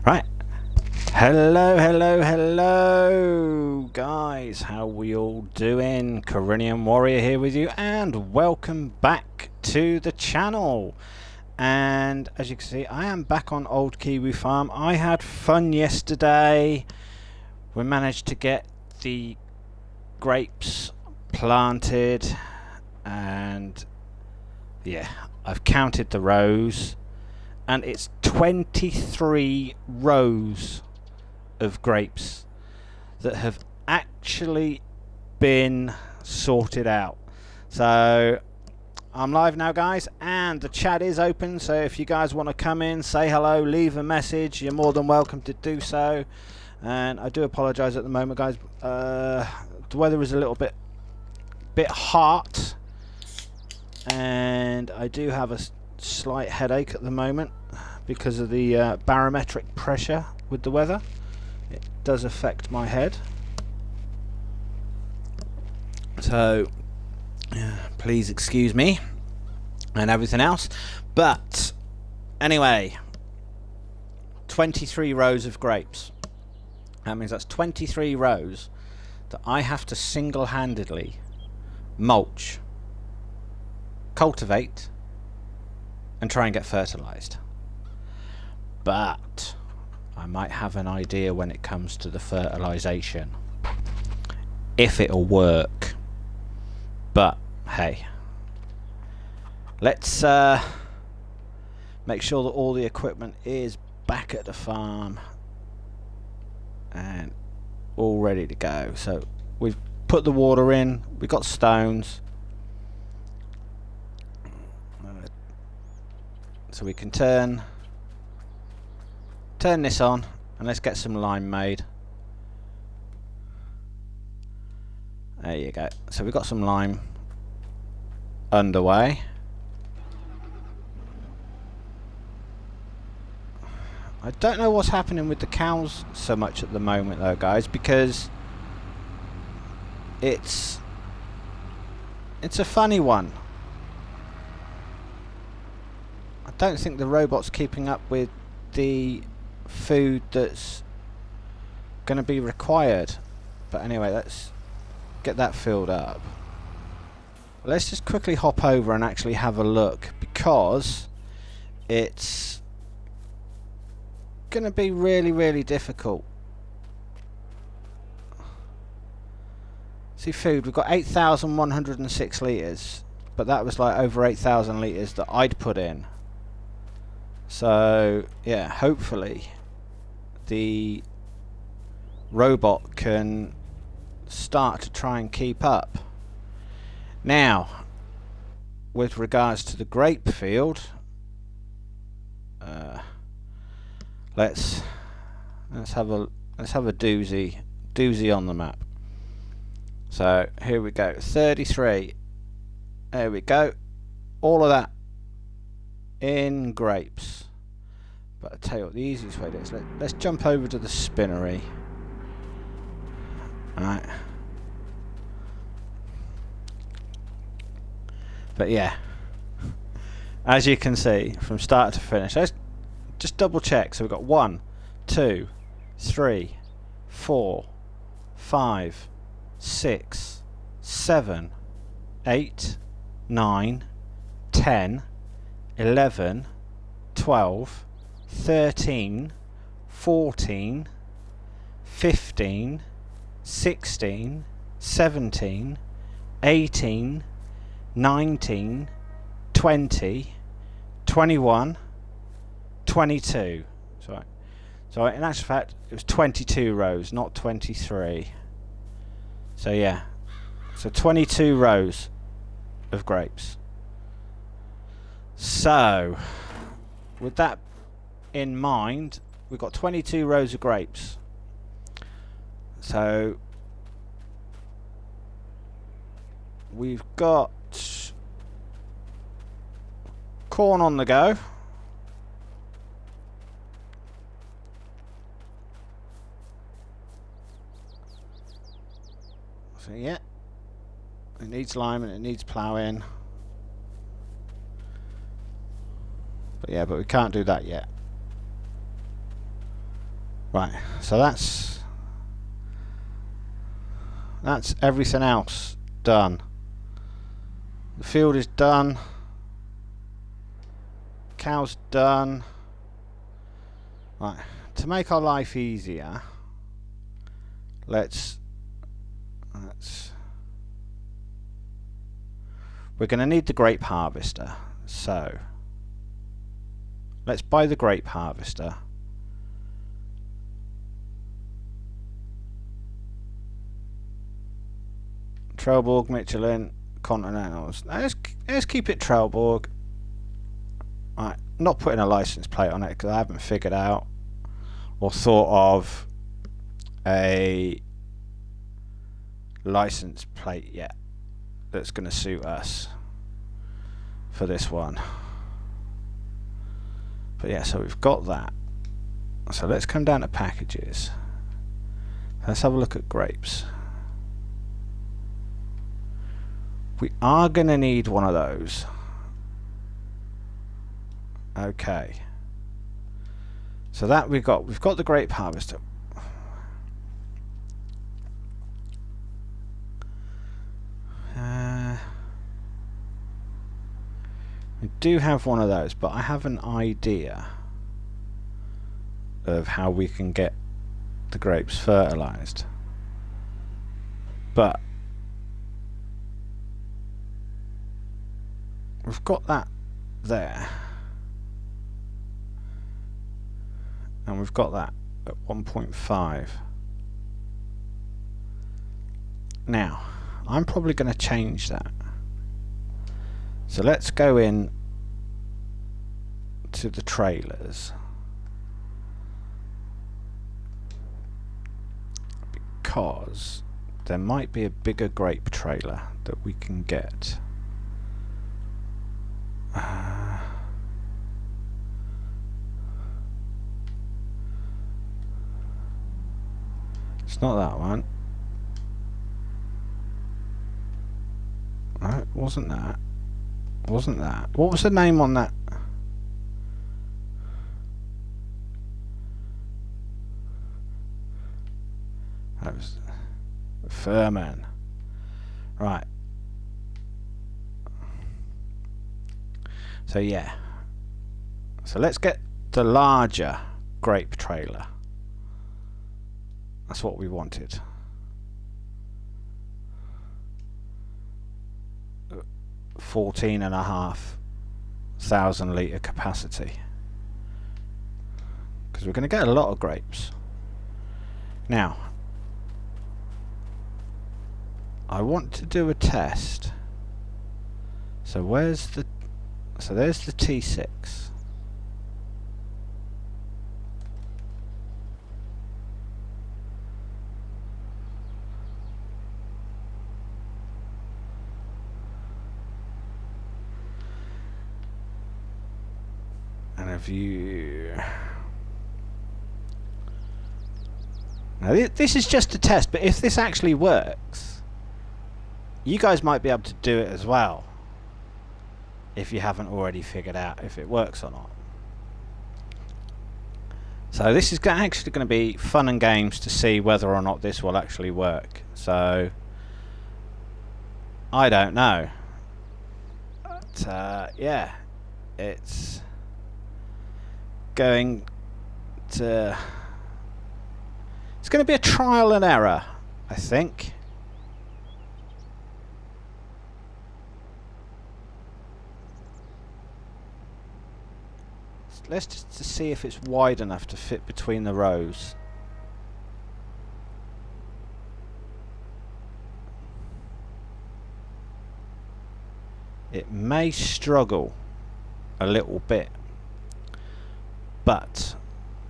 Right. Hello, guys. How we all doing? Corinian Warrior here with you, and welcome back to the channel. And as you can see, I am back on Old Kiwi Farm. I had fun yesterday. We managed to get the grapes planted, and yeah, I've counted the rows. And it's 23 rows of grapes that have actually been sorted out. So I'm live now, guys, and the chat is open. So if you guys want to come in, say hello, leave a message, you're more than welcome to do so. And I do apologise at the moment, guys. The weather is a little bit hot, and I do have a slight headache at the moment because of the barometric pressure with the weather. It does affect my head, so please excuse me and everything else. But anyway, 23 rows of grapes. That means that's 23 rows that I have to single-handedly mulch, cultivate, and try and get fertilized. But I might have an idea when it comes to the fertilization, if it'll work. But hey, let's make sure that all the equipment is back at the farm and all ready to go. So we've put the water in, we've got stones, so we can turn this on, and let's get some lime made. There you go. So we've got some lime underway. I don't know what's happening with the cows so much at the moment though, guys, because it's a funny one. I don't think the robot's keeping up with the food that's going to be required. But anyway, let's get that filled up. Let's just quickly hop over and actually have a look, because it's going to be really difficult. See, food, we've got 8,106 litres, but that was like over 8,000 litres that I'd put in. So yeah, hopefully the robot can start to try and keep up. Now, with regards to the grape field, let's have a doozy on the map. So here we go, 33. There we go. All of that in grapes. But I tell you what, the easiest way to do is let's jump over to the spinnery. Alright. But yeah, as you can see from start to finish, let's just double check. So we've got 1, 2, 3, 4, 5, 6, 7, 8, 9, 10, 11, 12, 13, 14, 15, 16, 17, 18, 19, 20, 21, 22. So in actual fact, it was 22 rows, not 23. So yeah, so 22 rows of grapes. So with that in mind, we've got 22 rows of grapes. So we've got corn on the go. So yeah, it needs lime and it needs ploughing. But yeah, but we can't do that yet. Right, so that's everything else done. The field is done. Cow's done. Right, to make our life easier, let's we're going to need the grape harvester. So let's buy the grape harvester. Trelleborg, Michelin, Continentals. Now let's keep it Trelleborg. Right, not putting a license plate on it because I haven't figured out or thought of a license plate yet that's going to suit us for this one. But yeah, so we've got that. So let's come down to packages. Let's have a look at grapes. We are going to need one of those. Okay. So that we've got the grape harvester. We do have one of those, but I have an idea of how we can get the grapes fertilized. But we've got that there. And we've got that at 1.5. Now, I'm probably going to change that. So let's go in to the trailers. Because there might be a bigger grape trailer that we can get. It's not that one. No, it wasn't that. Wasn't that. What was the name on that? That was Furman. Right. So yeah. So let's get the larger grape trailer. That's what we wanted. 14,500 litre capacity. Because we're going to get a lot of grapes. Now, I want to do a test. So where's the... So there's the T6. And if you... Now this is just a test, but if this actually works, you guys might be able to do it as well. If you haven't already figured out if it works or not. So this is actually going to be fun and games to see whether or not this will actually work. So I don't know. But yeah, it's going to... It's going to be a trial and error, I think. Let's just see if it's wide enough to fit between the rows. It may struggle a little bit, but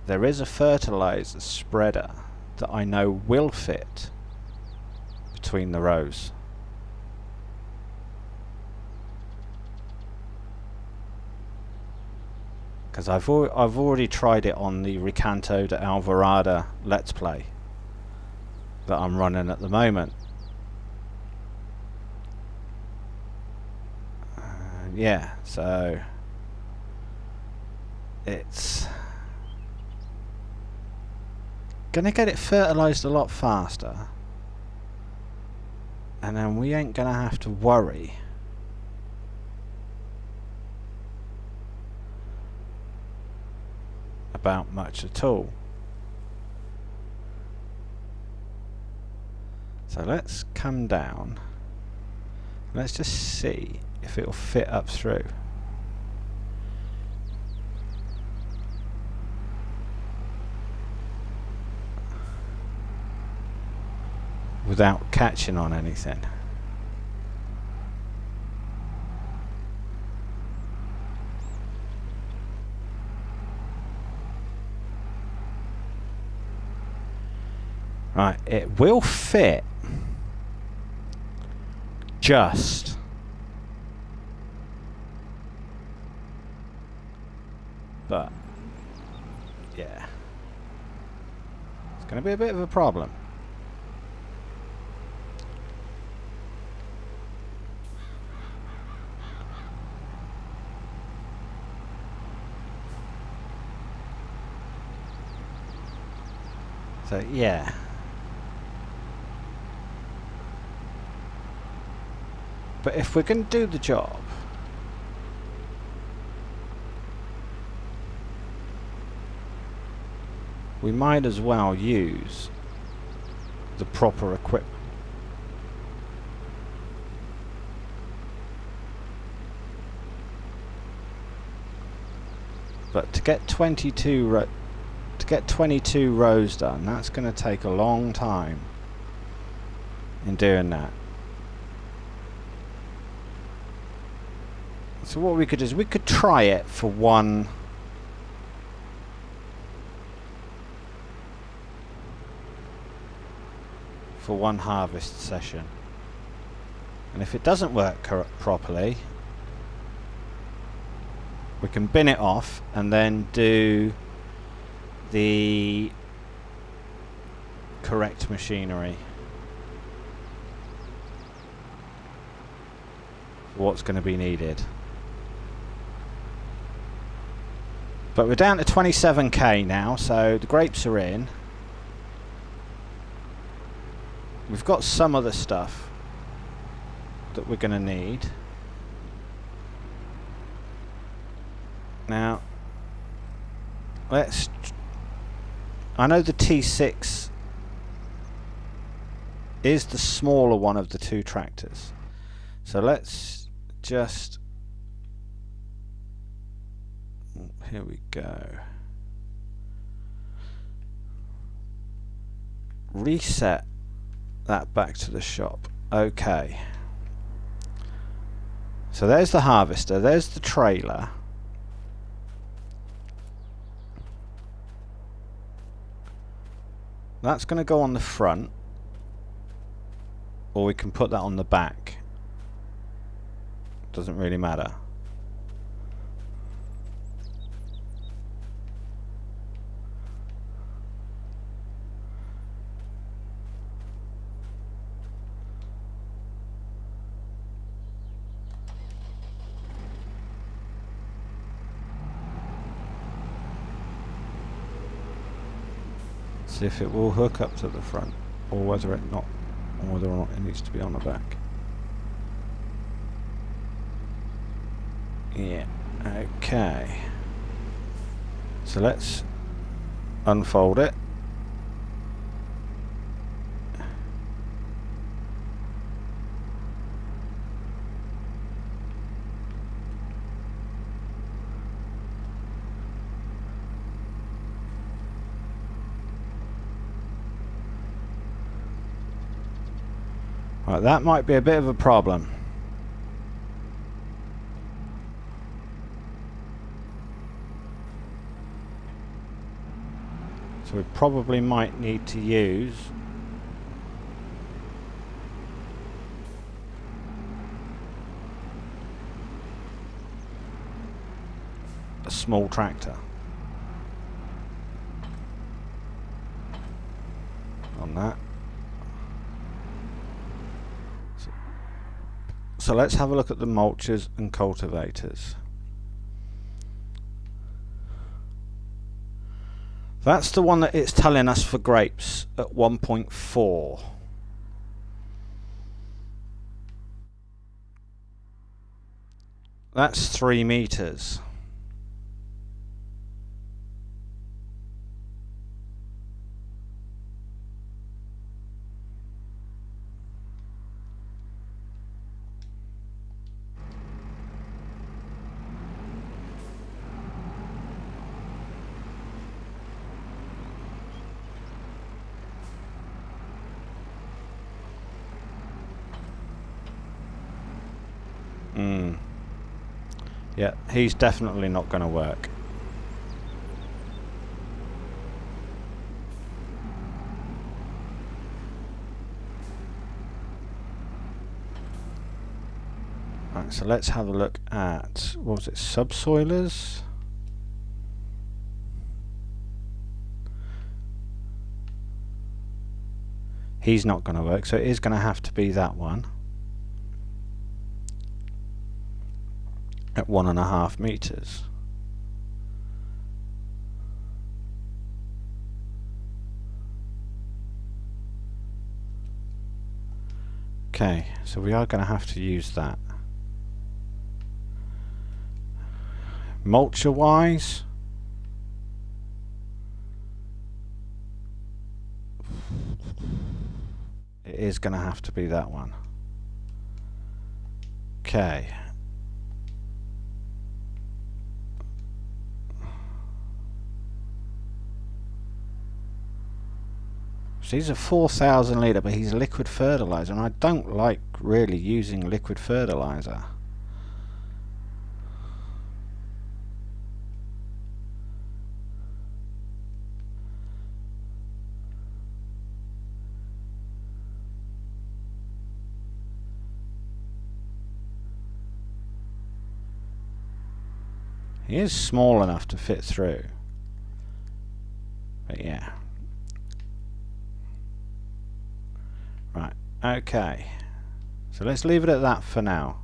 there is a fertilizer spreader that I know will fit between the rows. Because I've already tried it on the Recanto de Alvarado Let's Play that I'm running at the moment. Yeah, so it's gonna get it fertilised a lot faster, and then we ain't gonna have to worry about much at all. So let's come down. Let's just see if it'll fit up through. Without catching on anything. Right, it will fit. Just. But, yeah. It's going to be a bit of a problem. So, yeah. But if we're going to do the job, we might as well use the proper equipment. But to get 22 rows done, that's going to take a long time in doing that. So what we could do is we could try it for one harvest session, and if it doesn't work properly, we can bin it off and then do the correct machinery for what's going to be needed. But we're down to 27k now, so the grapes are in. We've got some other stuff that we're going to need. Now, I know the T6 is the smaller one of the two tractors. So let's just... Here we go. Reset that back to the shop. Okay. So there's the harvester, there's the trailer. That's going to go on the front, or we can put that on the back. Doesn't really matter. See if it will hook up to the front, or whether or not it needs to be on the back. Yeah, okay. So let's unfold it. Right, that might be a bit of a problem. So we probably might need to use a small tractor on that. So let's have a look at the mulchers and cultivators. That's the one that it's telling us for grapes at 1.4. That's 3 meters. Yeah, he's definitely not going to work. Right, so let's have a look at, what was it, subsoilers? He's not going to work, so it is going to have to be that one. At 1.5 meters. Okay, so we are going to have to use that. Mulcher wise, it is going to have to be that one. Okay. So he's a 4,000 litre, but he's liquid fertiliser, and I don't like really using liquid fertiliser. He is small enough to fit through. But yeah. Right, okay. So let's leave it at that for now.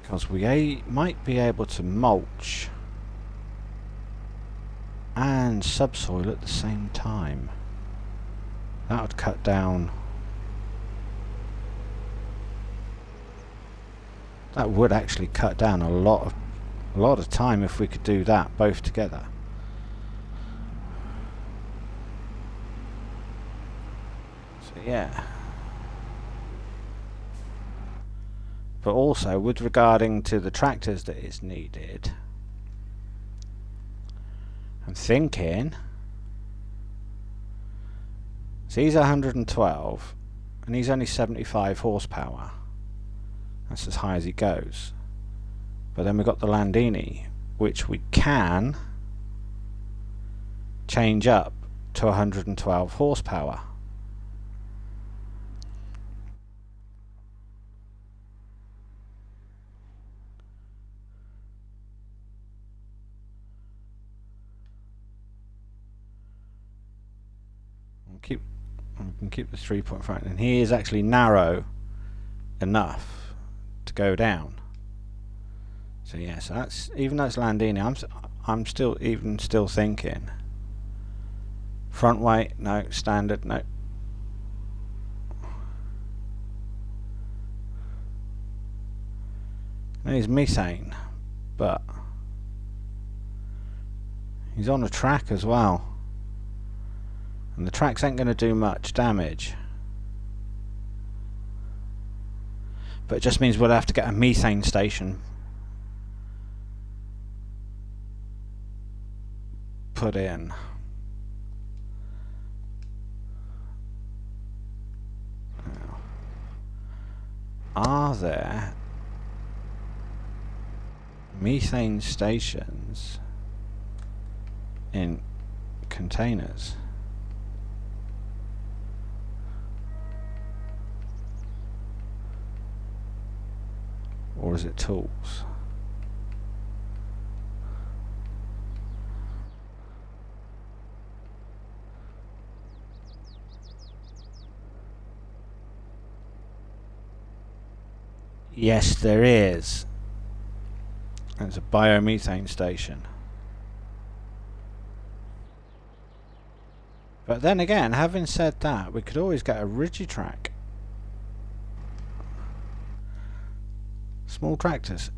Because we might be able to mulch and subsoil at the same time. That would cut down. That would actually cut down a lot of time if we could do that both together. So yeah. But also, with regarding to the tractors that is needed, I'm thinking, so he's 112 and he's only 75 horsepower. That's as high as he goes. But then we've got the Landini, which we can change up to 112 horsepower. We can keep the 3.5, and he is actually narrow enough to go down. So yeah, so that's, even though it's Landini, I'm still thinking front weight, no. Standard, no. And he's methane, but he's on a track as well. And the tracks ain't going to do much damage. But it just means we'll have to get a methane station put in. Now, are there methane stations in containers? Or is it tools? Yes, there is. It's a biomethane station. But then again, having said that, we could always get a Rigitrack. Small tractors.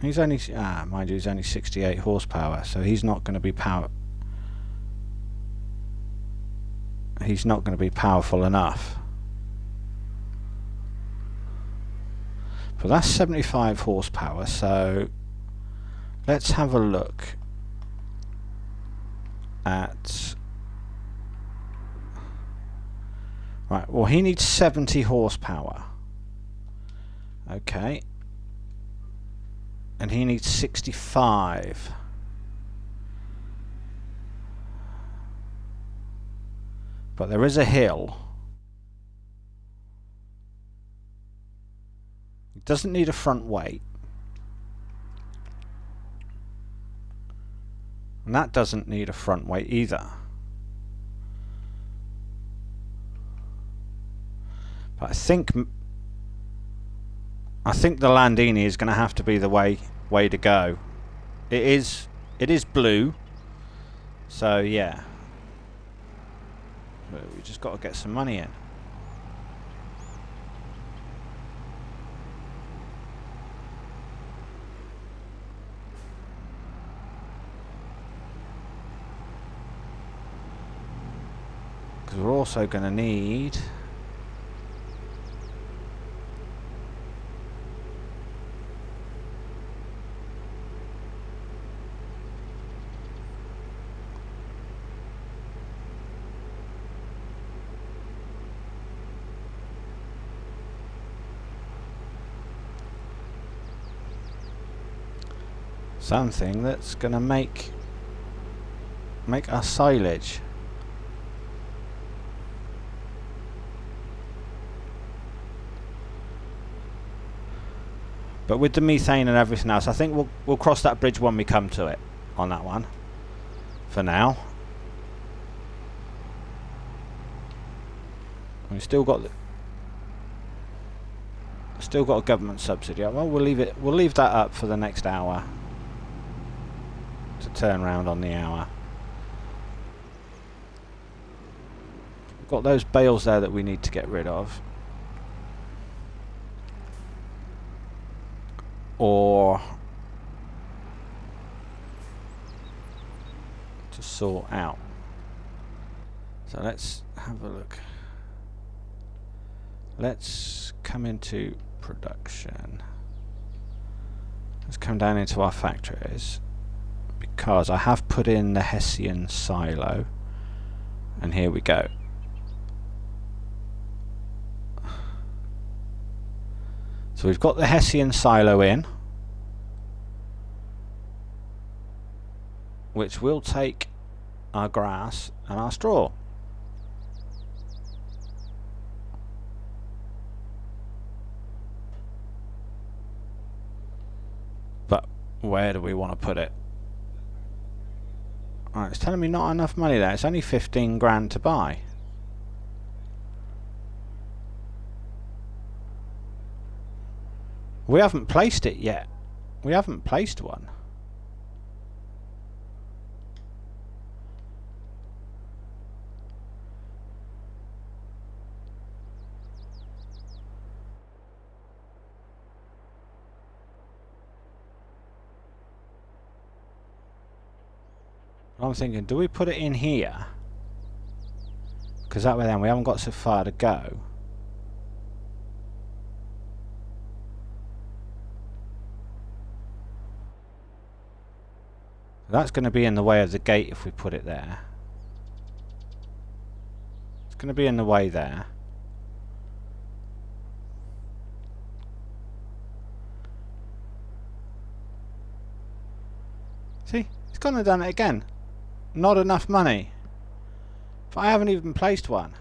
He's only, mind you, he's only 68 horsepower, so he's not going to be He's not going to be powerful enough. But that's 75 horsepower, so let's have a look at... Right, well, he needs 70 horsepower. Okay. And he needs 65. But there is a hill. It doesn't need a front weight. And that doesn't need a front weight either. But I think the Landini is going to have to be the way to go. It is blue. So yeah. But we just got to get some money in. Because we're also going to need something that's going to make our silage. But with the methane and everything else, I think we'll cross that bridge when we come to it on that one. For now, we've still got a government subsidy. Well, we'll leave that up for the next hour to turn round on the hour. We've got those bales there that we need to get rid of. Or to sort out. So let's have a look. Let's come into production. Let's come down into our factories, because I have put in the Hessian silo, and here we go. So we've got the Hessian silo in, which will take our grass and our straw. But where do we want to put it? Alright, it's telling me not enough money there. It's only 15 grand to buy. We haven't placed it yet. We haven't placed one. I'm thinking, do we put it in here? Because that way then we haven't got so far to go. That's going to be in the way of the gate if we put it there. It's going to be in the way there. See? It's gone and done it again. Not enough money. But I haven't even placed one.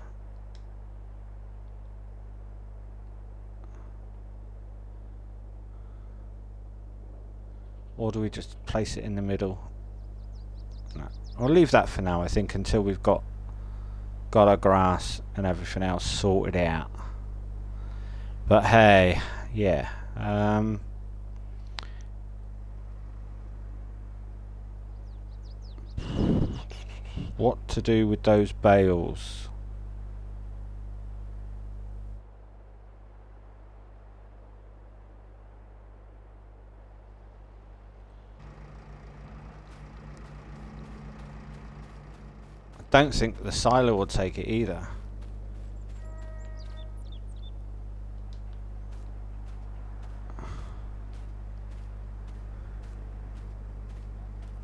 Or do we just place it in the middle? No. I'll leave that for now, I think, until we've got our grass and everything else sorted out. But hey, yeah. What to do with those bales? I don't think the silo will take it either.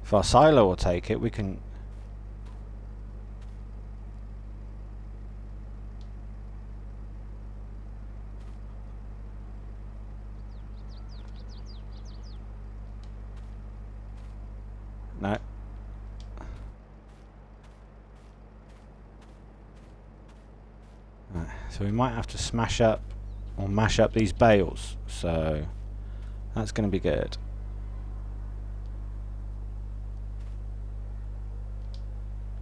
If our silo will take it, we can... No. Right, so we might have to smash up or mash up these bales. So that's going to be good.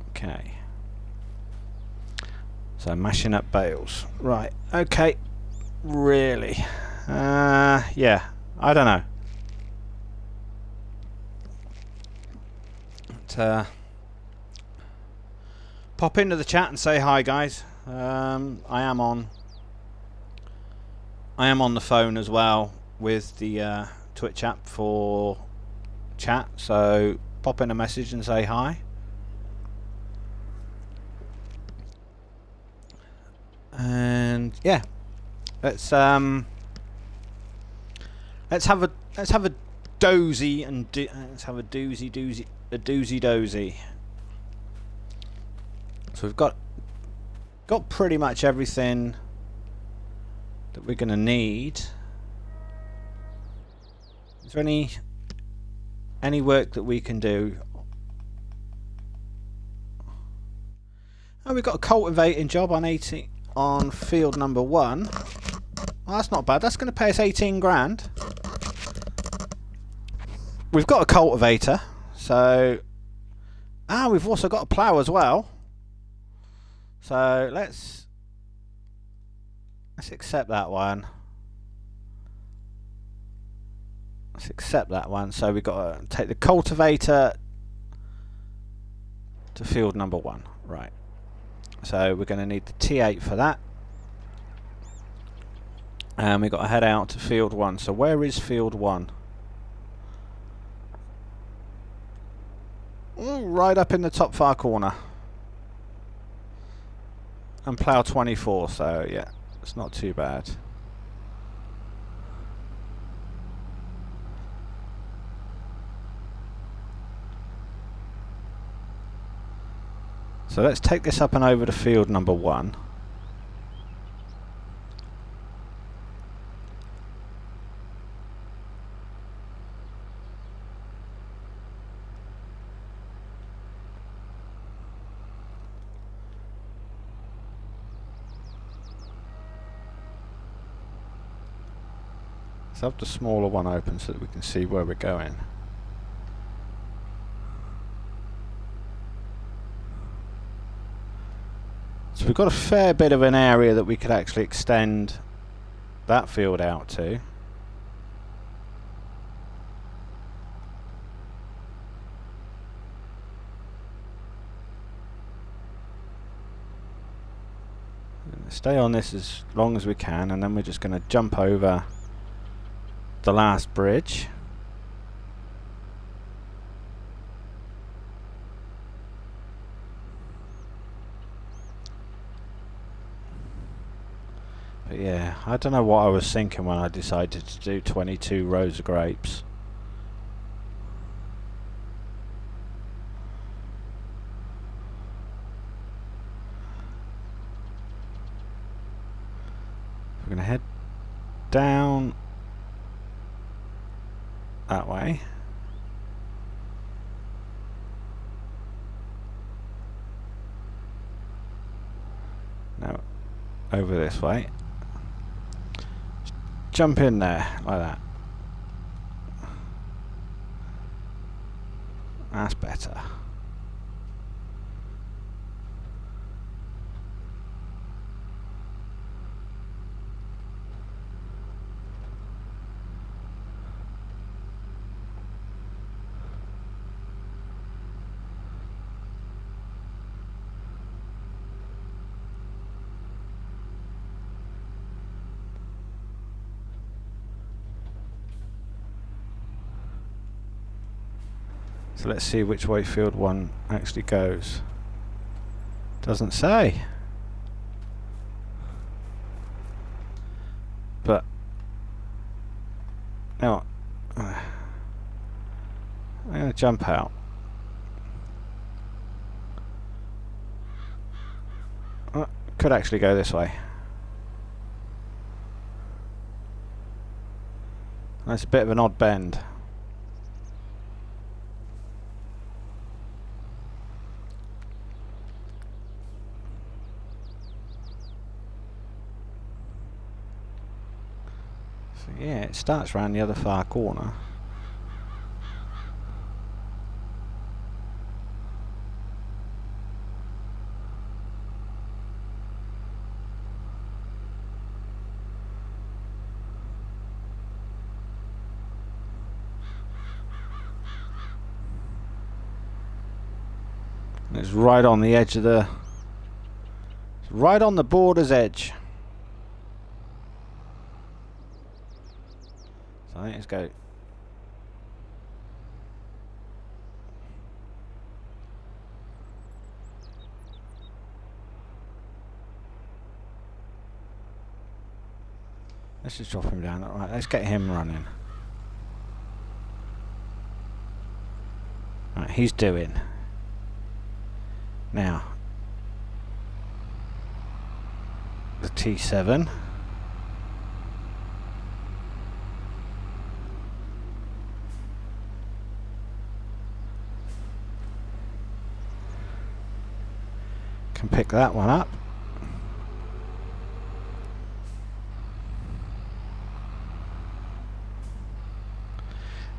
Okay. So mashing up bales. Right. Okay. Really. Yeah. I don't know. But, pop into the chat and say hi, guys. I am on the phone as well with the Twitch app for chat. So pop in a message and say hi. And yeah, let's have a dozy and let's have a doozy dozy. So we've got pretty much everything that we're going to need. Is there any work that we can do? Oh, we've got a cultivating job on field number 1. Well, that's not bad. That's going to pay us 18 grand. We've got a cultivator, so we've also got a plough as well. So let's accept that one. Let's accept that one. So we've got to take the cultivator to field number 1. Right. So we're going to need the T8 for that. And we've got to head out to field 1. So where is field 1? Ooh, right up in the top far corner. And plough 24, so yeah, it's not too bad. So let's take this up and over to field number 1. Let's have the smaller one open so that we can see where we're going. So we've got a fair bit of an area that we could actually extend that field out to. Stay on this as long as we can, and then we're just going to jump over the last bridge. But yeah, I don't know what I was thinking when I decided to do 22 rows of grapes. We're going to head down that way. Now over this way. Jump in there like that. That's better. So let's see which way field 1 actually goes. Doesn't say. But now I'm going to jump out. Could actually go this way. That's a bit of an odd bend. So yeah, it starts around the other far corner. It's right on the edge of the... It's right on the border's edge. So I think let's go... Let's just drop him down. Right, let's get him running. Right, he's doing. Now, the T7. Can pick that one up.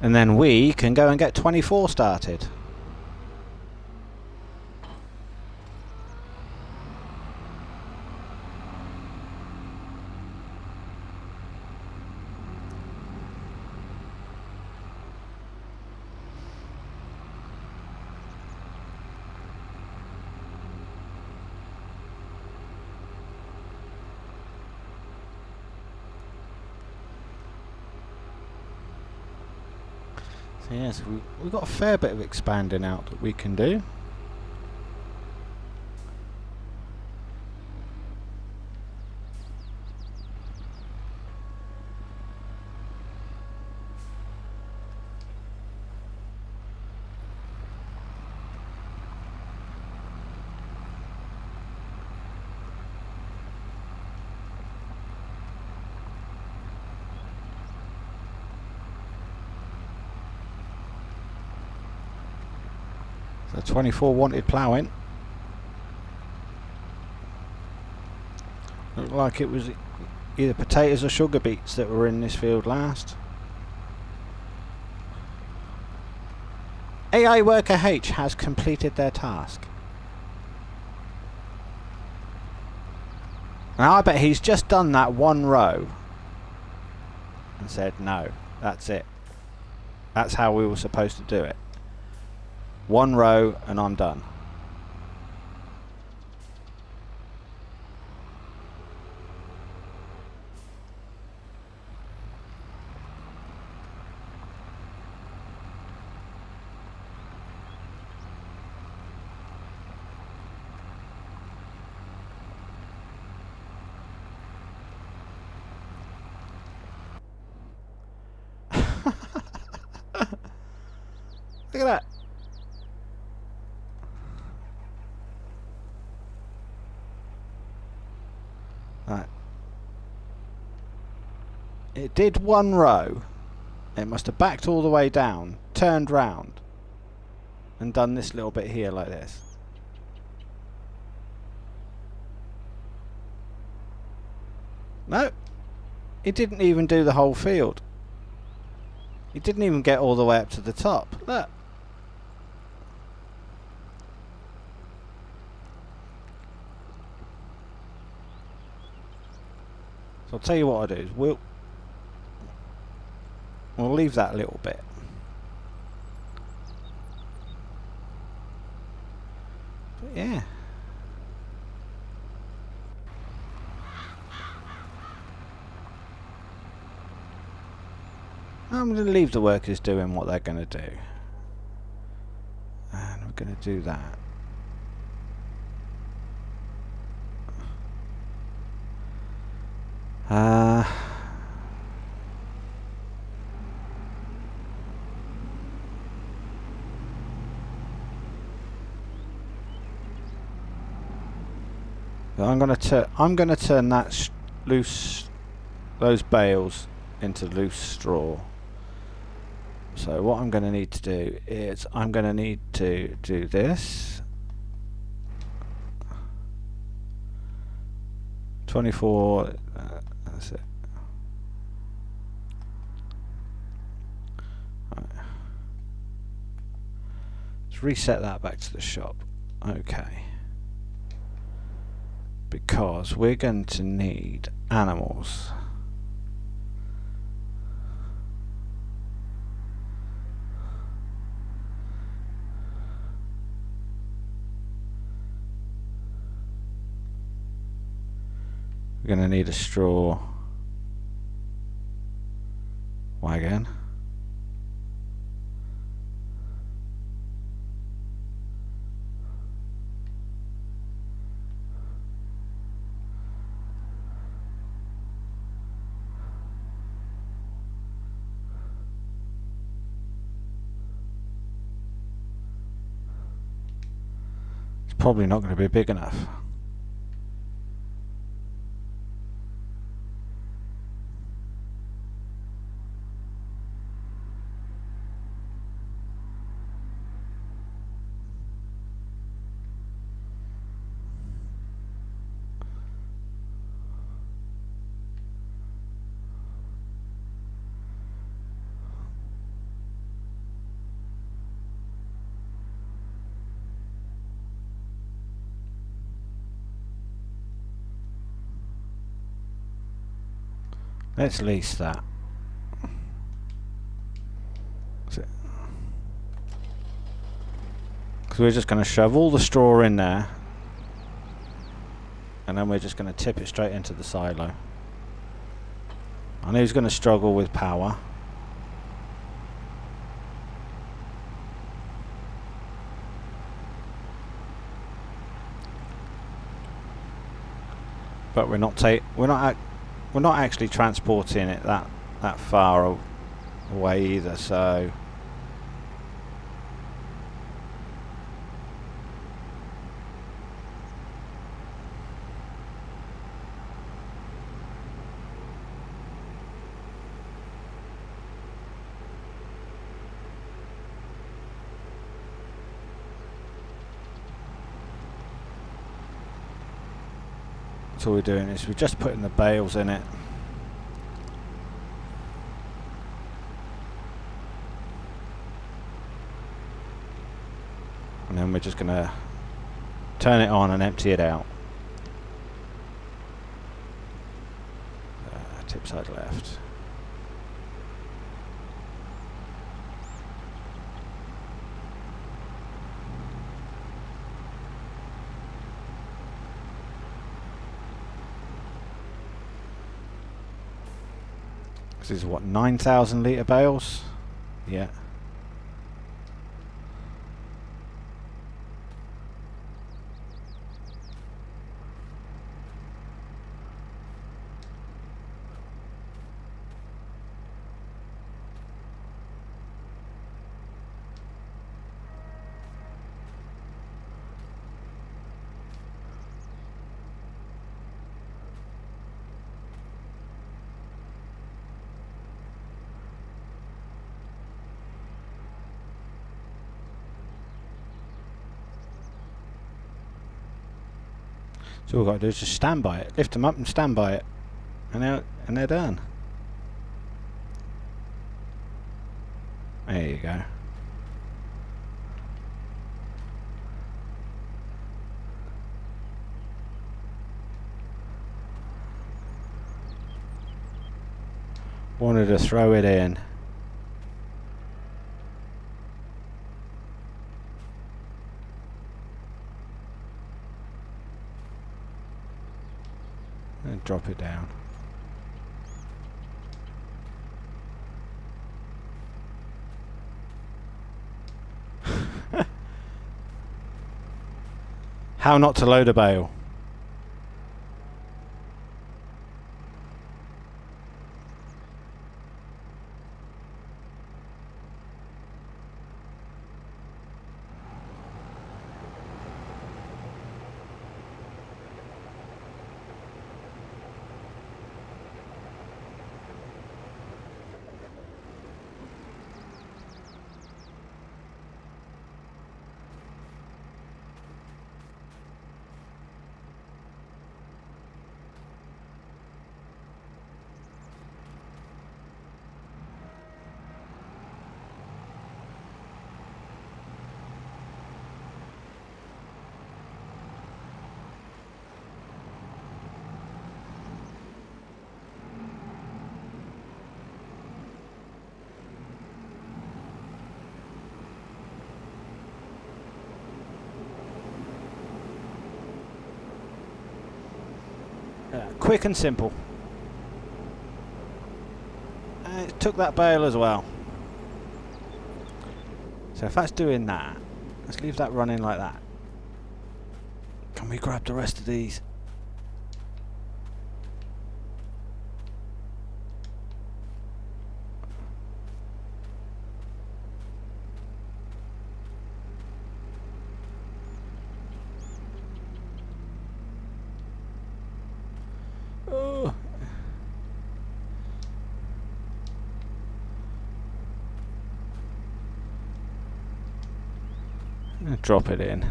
And then we can go and get 24 started. Yes, we've got a fair bit of expanding out that we can do. So 24 wanted ploughing. Looked like it was either potatoes or sugar beets that were in this field last. AI Worker H has completed their task. Now I bet he's just done that one row and said no, that's it. That's how we were supposed to do it. One row and I'm done. Look at that. Right. It did one row. It must have backed all the way down, turned round, and done this little bit here like this. No, it didn't even do the whole field. It didn't even get all the way up to the top. Look. So I'll tell you what I'll do is we'll leave that a little bit. But yeah. I'm going to leave the workers doing what they're going to do. we're going to do that. I'm going to turn that those bales into loose straw. So what I'm going to need to do is I'm going to need to do this. 24. That's it. Right. Let's reset that back to the shop. Okay. Because we're going to need animals. We're going to need a straw wagon. It's probably not going to be big enough. Let's lease that. Because we're just going to shove all the straw in there, and then we're just going to tip it straight into the silo. I know he's going to struggle with power. But we're not actually transporting it that far away either, so all we're doing is we're just putting the bales in it. And then we're just going to turn it on and empty it out. Tip side left. This is what, 9,000 litre bales? Yeah. So all we've got to do is just stand by it, lift them up and stand by it, and they're done. There you go. Wanted to throw it in. And drop it down. How not to load a bale. Quick and simple. It took that bale as well. So if that's doing that, let's leave that running like that. Can we grab the rest of these? Oh. Drop it in.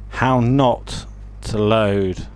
How not to load.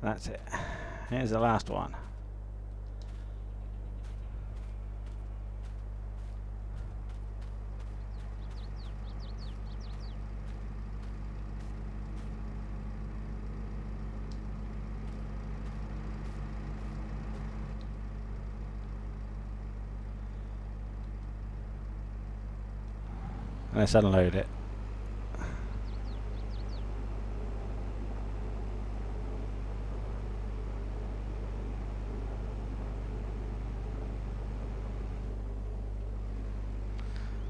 That's it. Here's the last one. Let's unload it.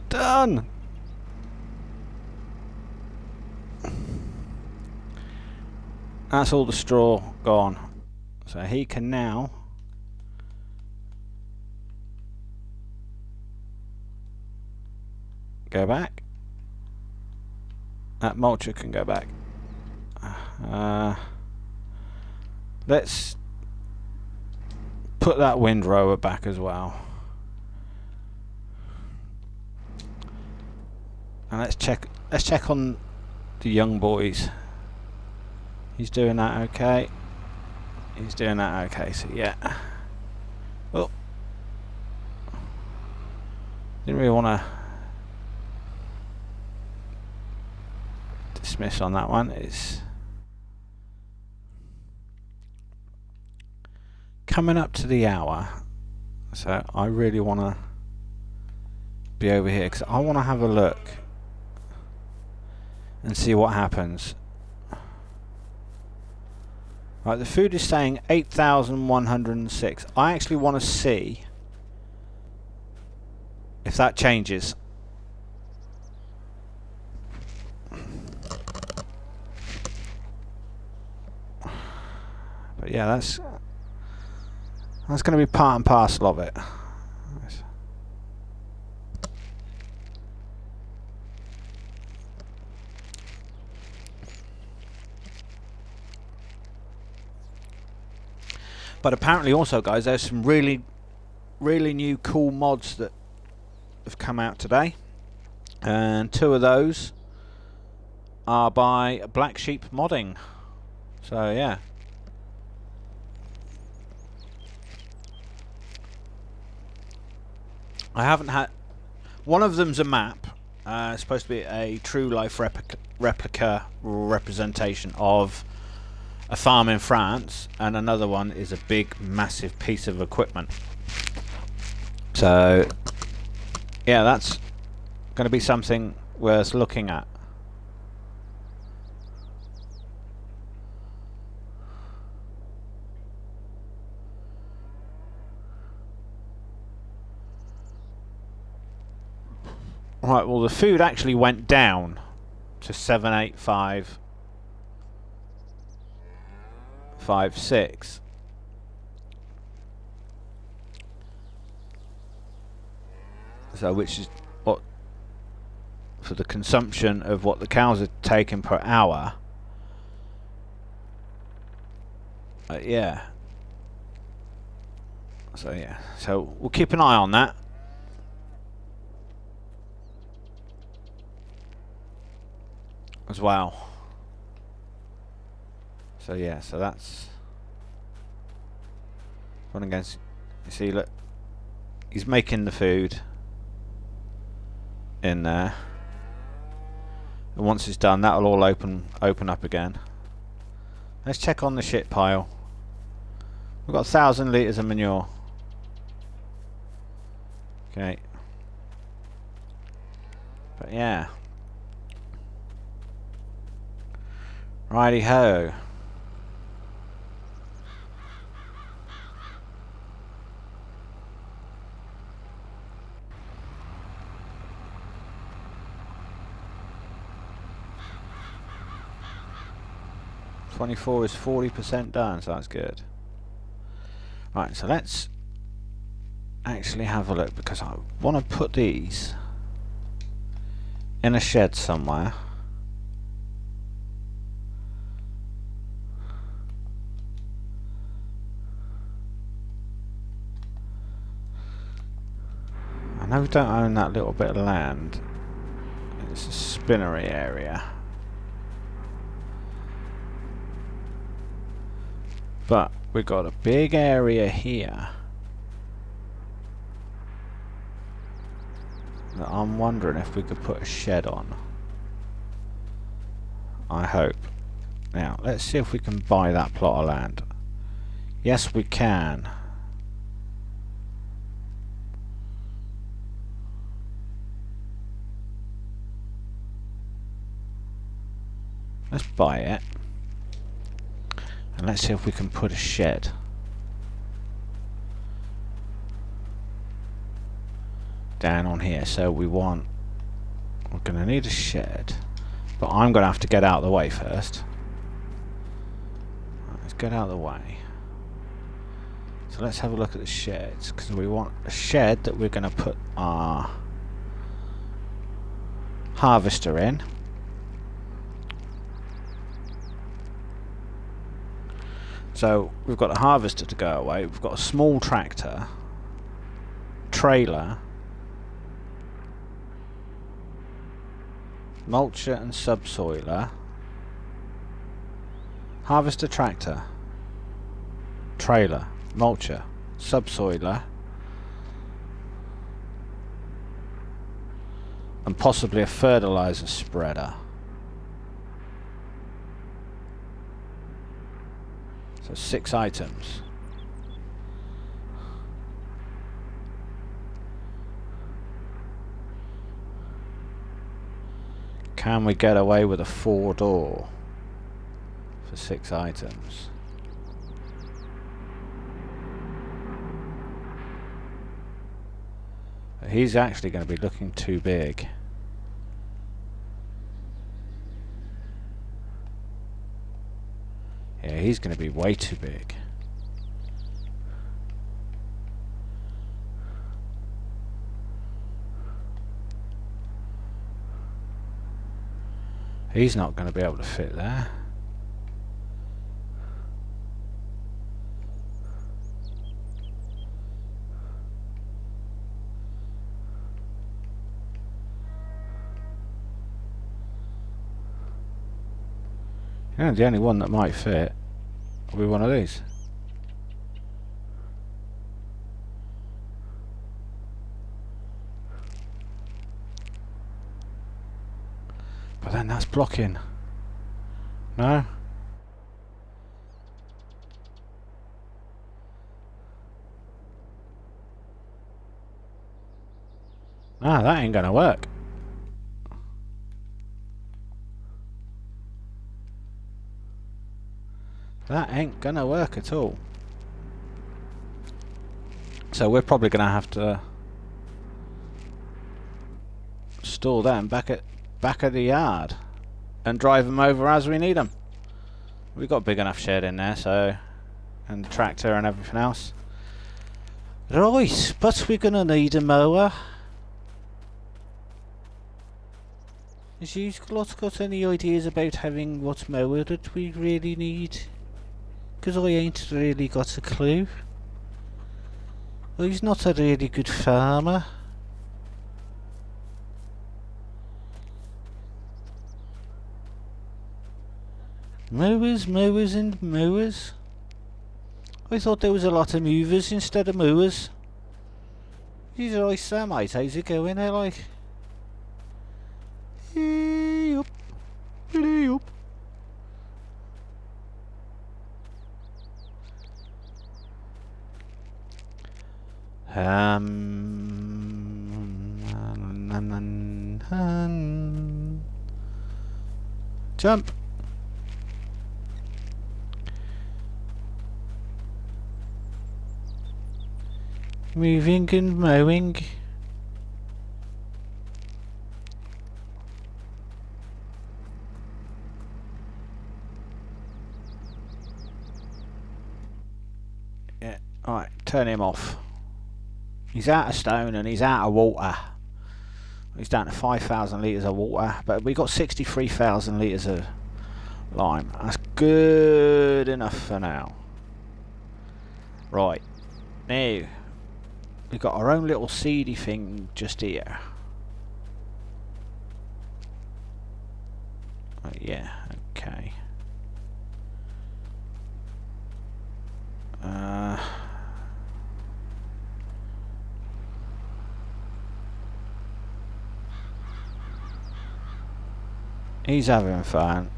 Done! That's all the straw gone. So he can now go back. That mulcher can go back. Let's put that windrower back as well. And let's check on the young boys. He's doing that okay. He's doing that okay, so yeah. Oh. Didn't really want to dismiss on that one. It's coming up to the hour, so I really want to be over here because I want to have a look and see what happens. Right, the food is saying 8,106. I actually want to see if that changes. But yeah, that's going to be part and parcel of it. But apparently also, guys, there's some really new cool mods that have come out today. And 2 of those are by Black Sheep Modding. So, yeah. I haven't had... One of them's a map. It's supposed to be a true life replica representation of a farm in France, and another one is a big massive piece of equipment. So yeah, that's going to be something worth looking at. Right, well the food actually went down to 78556. So which is what for the consumption of what the cows are taking per hour. Yeah. So yeah, so we'll keep an eye on that. As well. So yeah, so that's one against. You see, look, he's making the food in there, and once it's done, that'll all open up again. Let's check on the shit pile. We've got 1,000 litres of manure. Okay. But yeah. Righty ho. .24 is 40% done, so that's good. Right, so let's actually have a look, because I want to put these in a shed somewhere. I know we don't own that little bit of land. It's a spinnery area. But we've got a big area here that I'm wondering if we could put a shed on. I hope. Now, let's see if we can buy that plot of land. Yes, we can. Let's buy it. And let's see if we can put a shed. Down on here. So we're going to need a shed. But I'm going to have to get out of the way first. Right, let's get out of the way. So let's have a look at the sheds. Because we want a shed that we're going to put our harvester in. So we've got a harvester to go away, we've got a small tractor, trailer, mulcher and subsoiler, harvester, tractor, trailer, mulcher, subsoiler, and possibly a fertilizer spreader. So 6 items. Can we get away with a 4-door for 6 items? He's actually going to be looking too big. Yeah, he's going to be way too big. He's not going to be able to fit there. Yeah, the only one that might fit will be one of these. But then that's blocking. No? Ah, that ain't gonna work. That ain't gonna work at all. So we're probably gonna have to store them back at the yard and drive them over as we need them. We've got a big enough shed in there, so, and the tractor and everything else. Right, but we're gonna need a mower. Has you got any ideas about having what mower that we really need? Because I ain't really got a clue. He's not a really good farmer. Mowers, mowers and mowers. I thought there was a lot of movers instead of mowers. These are nice there, mate. How's it going there, like? Hey up. Hey up. Jump. Moving and mowing. Yeah, alright, turn him off. He's out of stone and he's out of water. He's down to 5,000 litres of water, but we got 63,000 litres of lime. That's good enough for now. Right, now we've got our own little seedy thing just here. Oh, yeah, okay. He's having fun.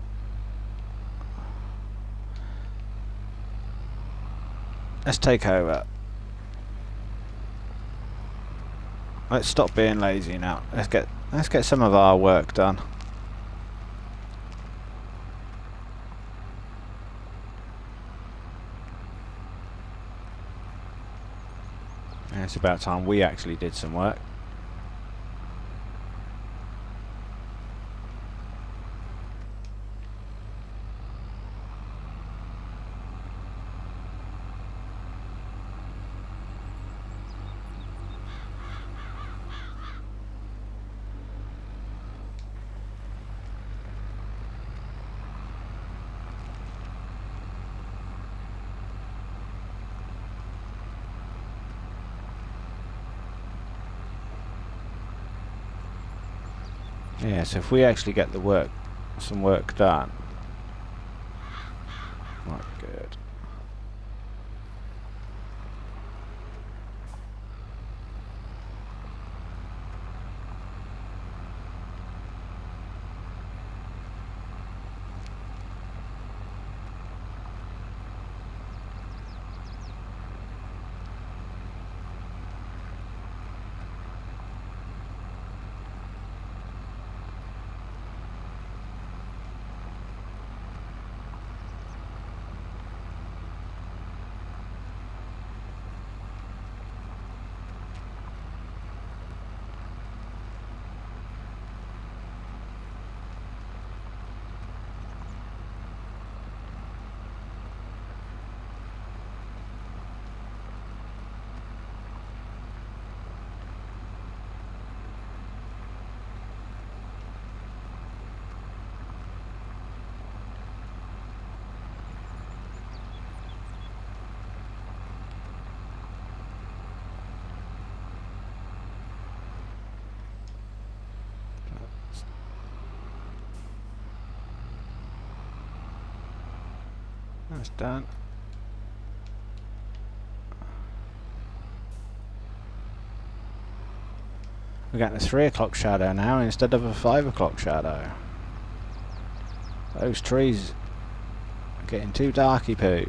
Let's take over. Let's stop being lazy now. Let's get some of our work done. And it's about time we actually did some work. Yeah, so if we actually get some work done. Right, good. That's done. We're getting a 3 o'clock shadow now instead of a 5 o'clock shadow. Those trees are getting too darkified.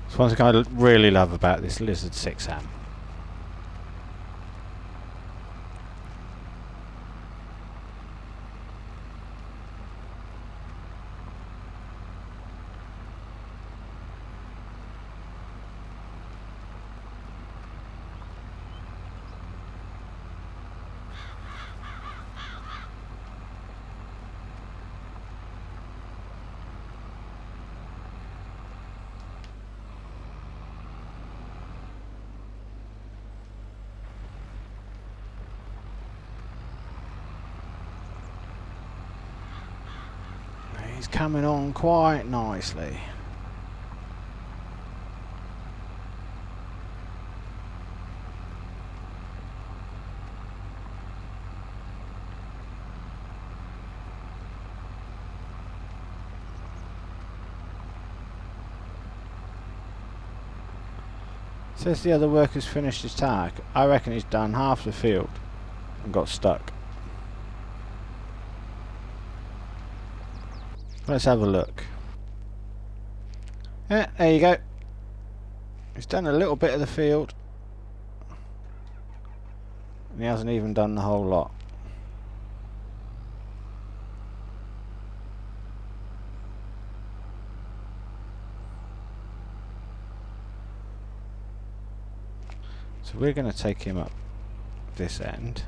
It's one thing I really love about this Lizard 6M. He's coming on quite nicely. Says the other worker's finished his task. I reckon he's done half the field and got stuck. Let's have a look. Yeah, there you go. He's done a little bit of the field. And he hasn't even done the whole lot. So we're going to take him up this end.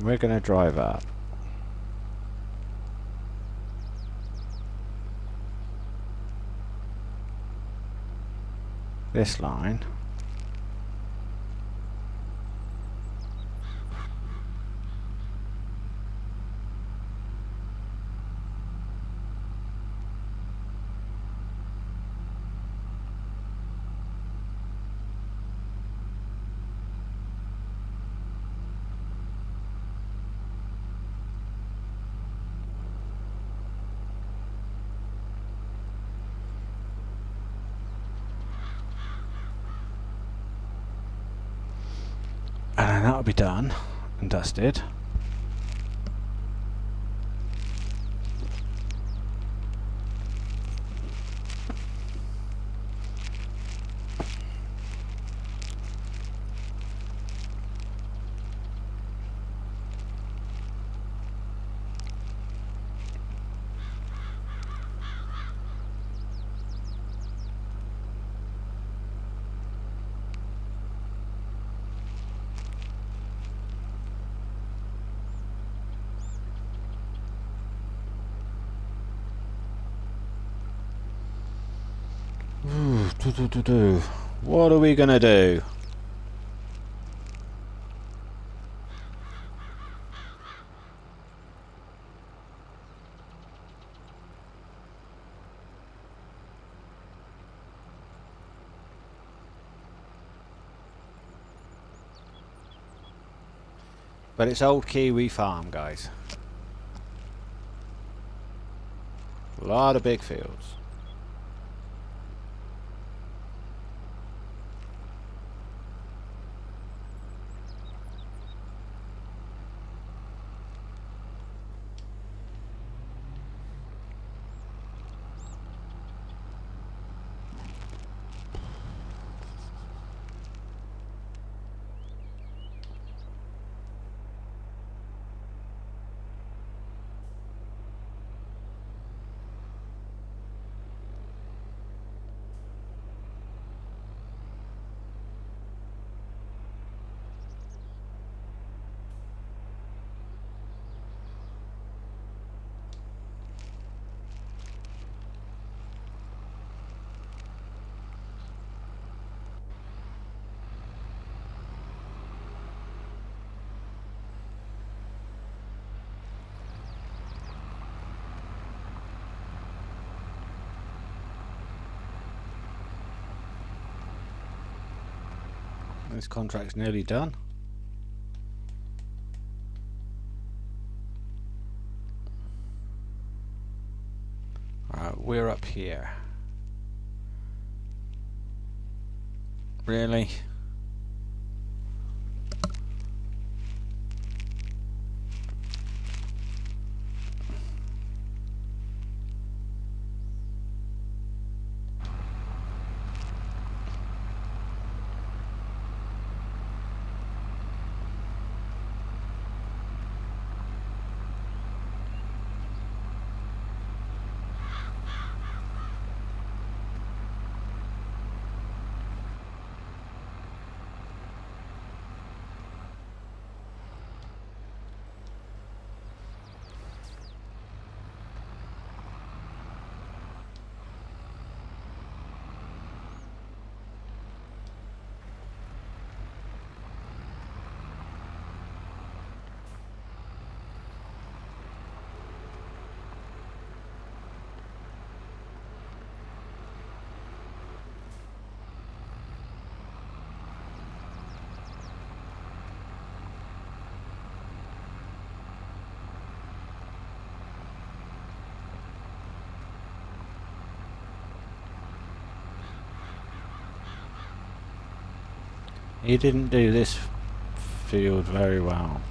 We're going to drive up. This line. And then that'll be done and dusted. What are we gonna do? But it's old Kiwi Farm, guys. A lot of big fields. This contract's nearly done. Alright, we're up here. Really? He didn't do this field very well.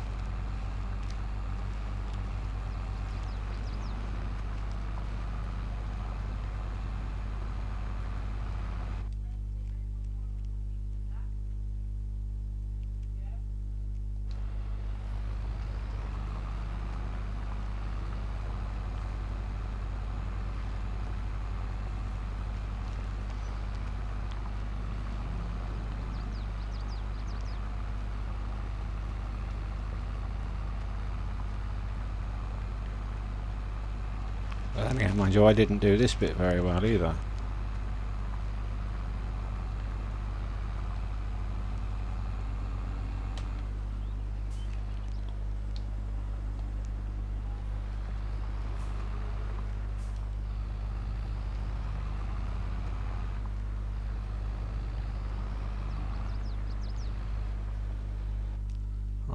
But then again, mind you, I didn't do this bit very well either.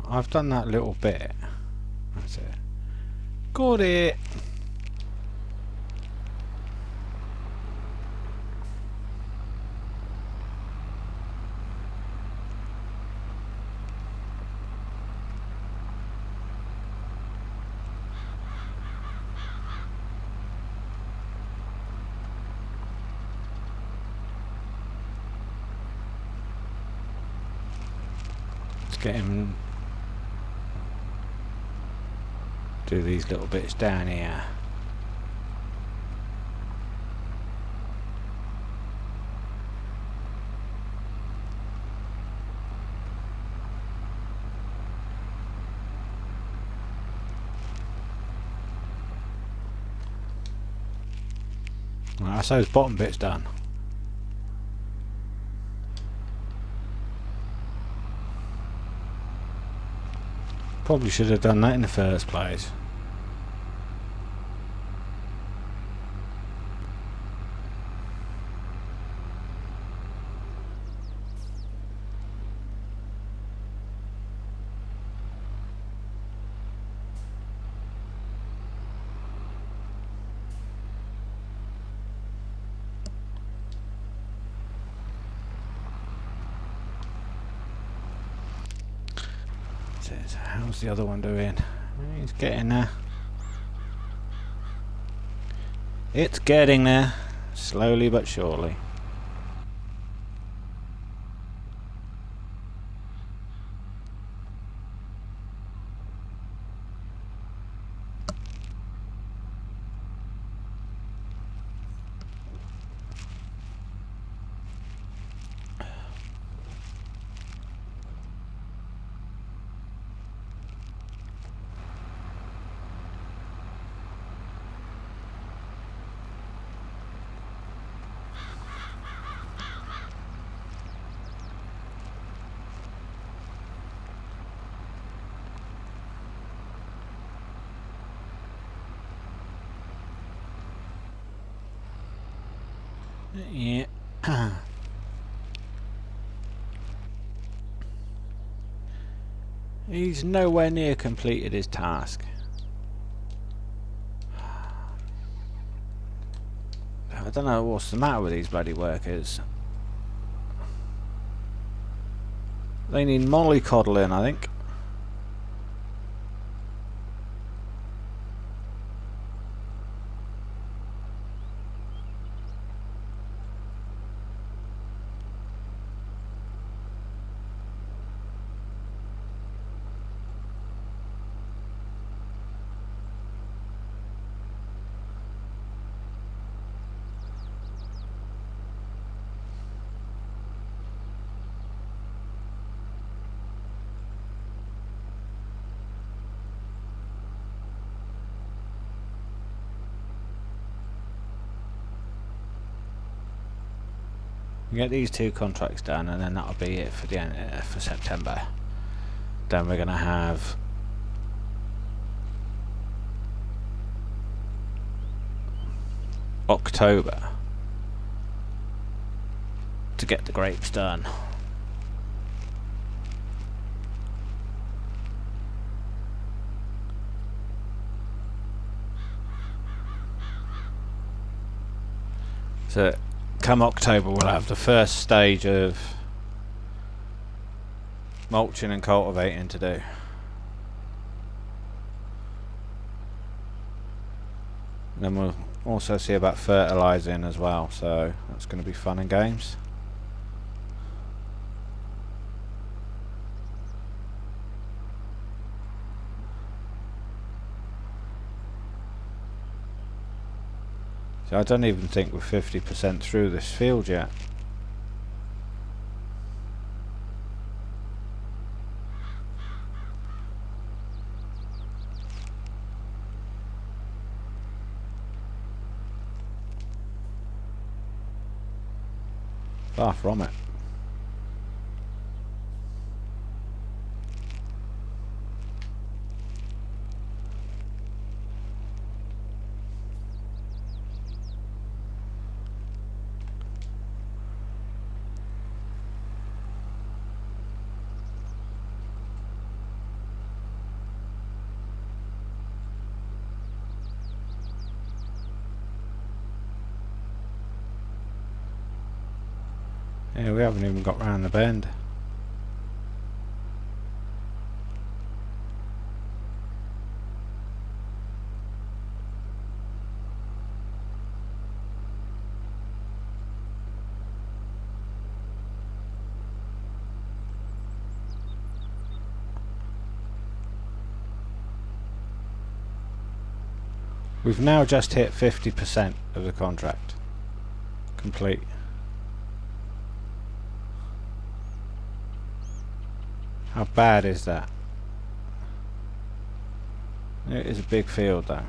I've done that little bit. That's it. Got it! Let's get him. Do these little bits down here. Right, so those bottom bits done. Probably should have done that in the first place. How's the other one doing? He's getting there. It's getting there, slowly but surely. Yeah. He's nowhere near completed his task. I don't know what's the matter with these bloody workers. They need mollycoddling, I think. Get these 2 contracts done, and then that'll be it for the end, for September. Then we're gonna have October to get the grapes done. So come October we'll have the first stage of mulching and cultivating to do. And then we'll also see about fertilising as well, so that's going to be fun and games. So I don't even think we're 50% through this field yet. Far from it. Yeah, we haven't even got round the bend. We've now just hit 50% of the contract complete. How bad is that? It is a big field though.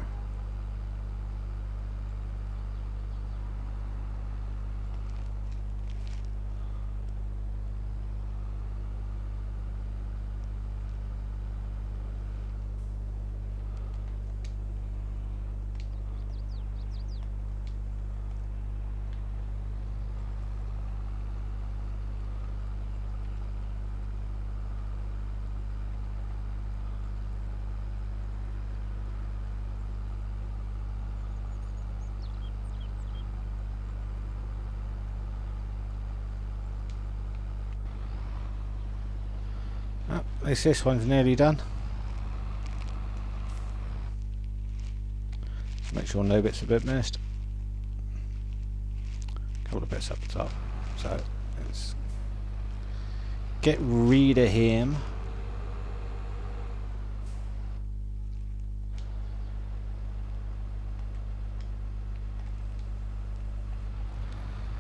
At least this one's nearly done. Make sure no bits are a bit missed. A couple of bits up the top. So let's get rid of him.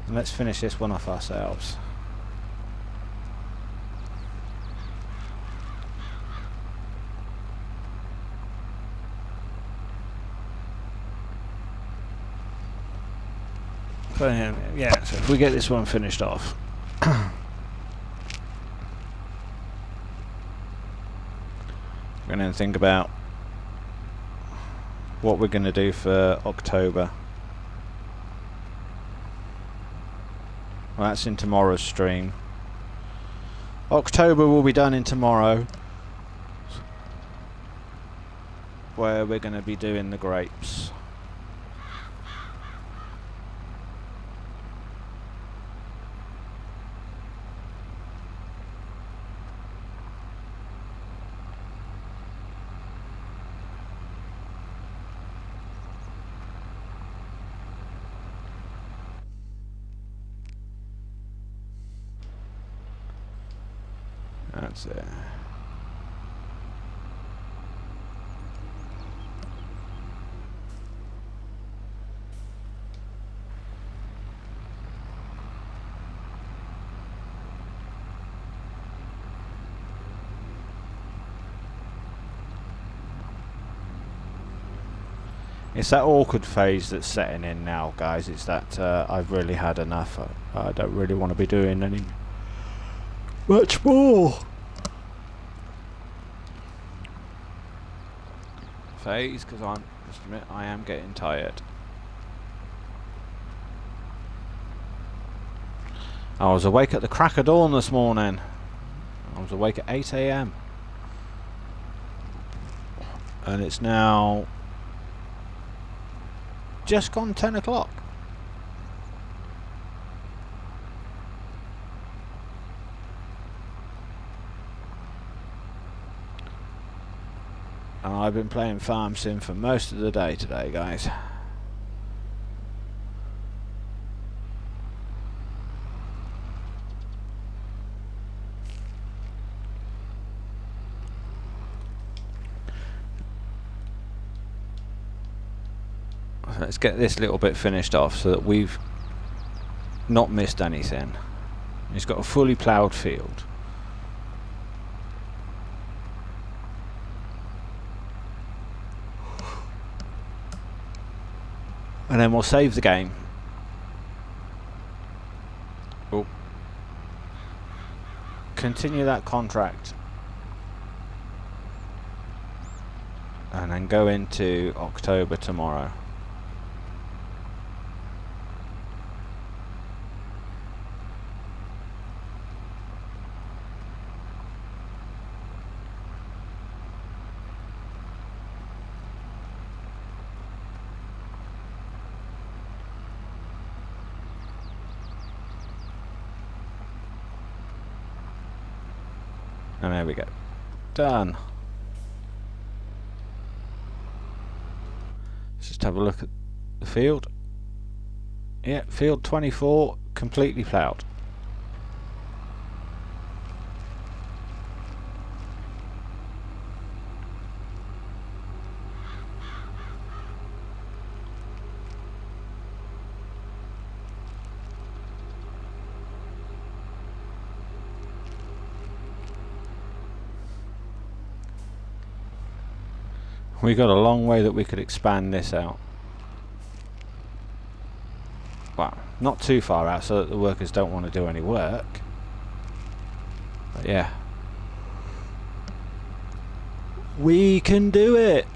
And let's finish this one off ourselves. Yeah, so if we get this one finished off, we're going to think about what we're going to do for October. Well, that's in tomorrow's stream. October will be done in tomorrow. where we're going to be doing the grapes. That's it. It's that awkward phase that's setting in now, guys. It's that I've really had enough. I don't really want to be doing any much more phase, because I'm just admit I am getting tired. I was awake at the crack of dawn this morning. I was awake at 8 AM and it's now just gone 10 o'clock. And I've been playing Farm Sim for most of the day today, guys. Let's get this little bit finished off so that we've not missed anything. It's got a fully ploughed field. And then we'll save the game. We'll continue that contract. And then go into October tomorrow. And there we go. Done. Let's just have a look at the field. Yeah, field 24 completely ploughed. We got a long way that we could expand this out. Well, not too far out so that the workers don't want to do any work. But yeah. We can do it!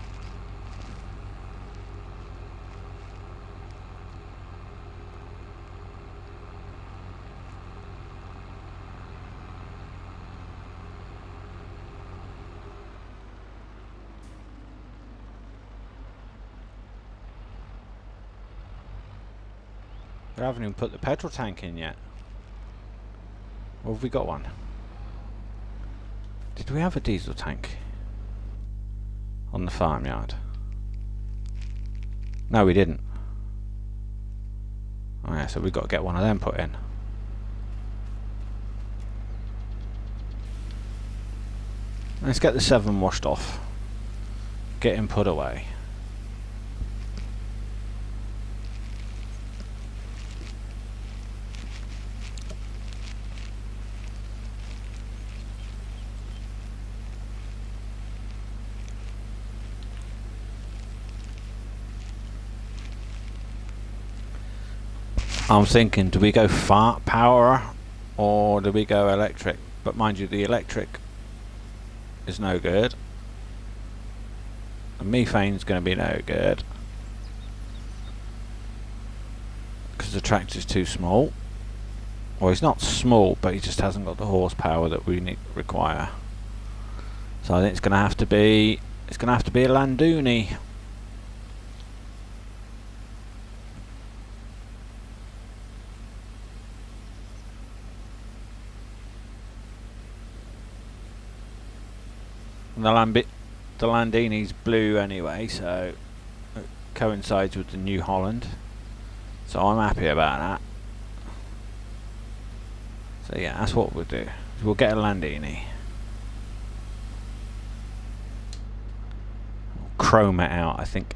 I haven't even put the petrol tank in yet. Or have we got one? Did we have a diesel tank on the farmyard? No, we didn't. Oh yeah, so we've got to get one of them put in. Let's get the 7 washed off. Get him put away. I'm thinking, do we go power or do we go electric? But mind you, the electric is no good. The methane's going to be no good because the tractor's too small. Well, he's not small, but he just hasn't got the horsepower that we require. So I think it's going to have to be It's going to have to be a Landuni. The Landini's blue anyway, so it coincides with the New Holland. So I'm happy about that. So yeah, that's what we'll do. We'll get a Landini. Chrome it out, I think.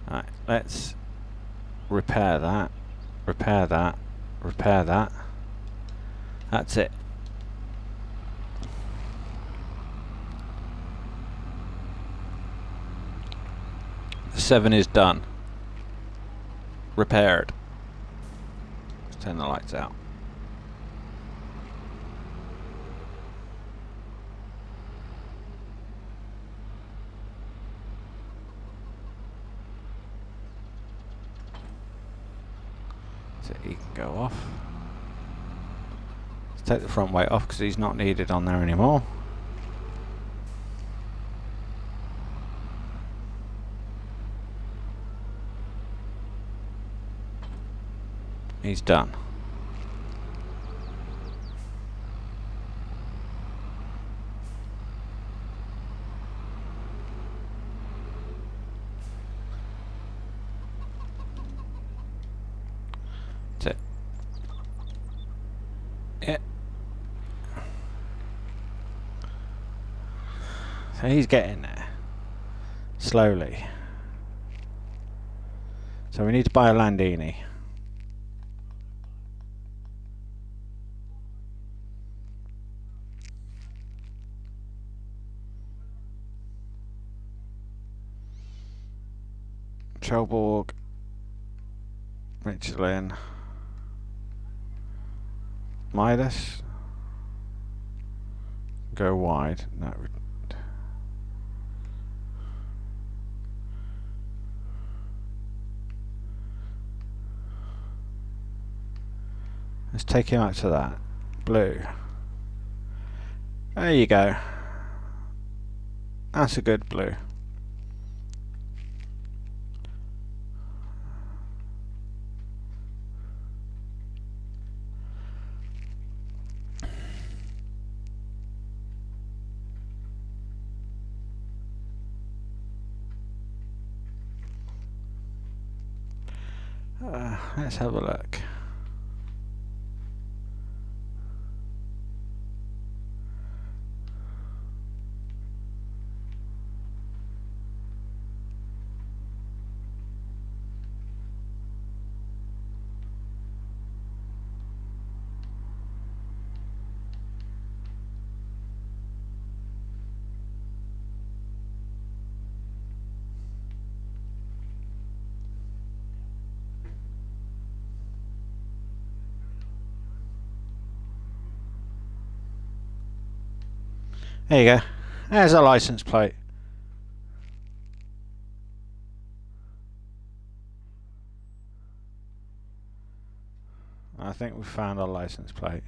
Alright, let's repair that. Repair that. Repair that. That's it. The 7 is done. Repaired. Let's turn the lights out. So he can go off. Let's take the front weight off because he's not needed on there anymore. He's done. That's it. Yeah. So he's getting there. Slowly. So we need to buy a Landini. Trelborg, Michelin, Midas, go wide. No. Let's take him up to that. Blue. There you go. That's a good blue. Let's have a look. There you go. There's a license plate. I think we found our license plate.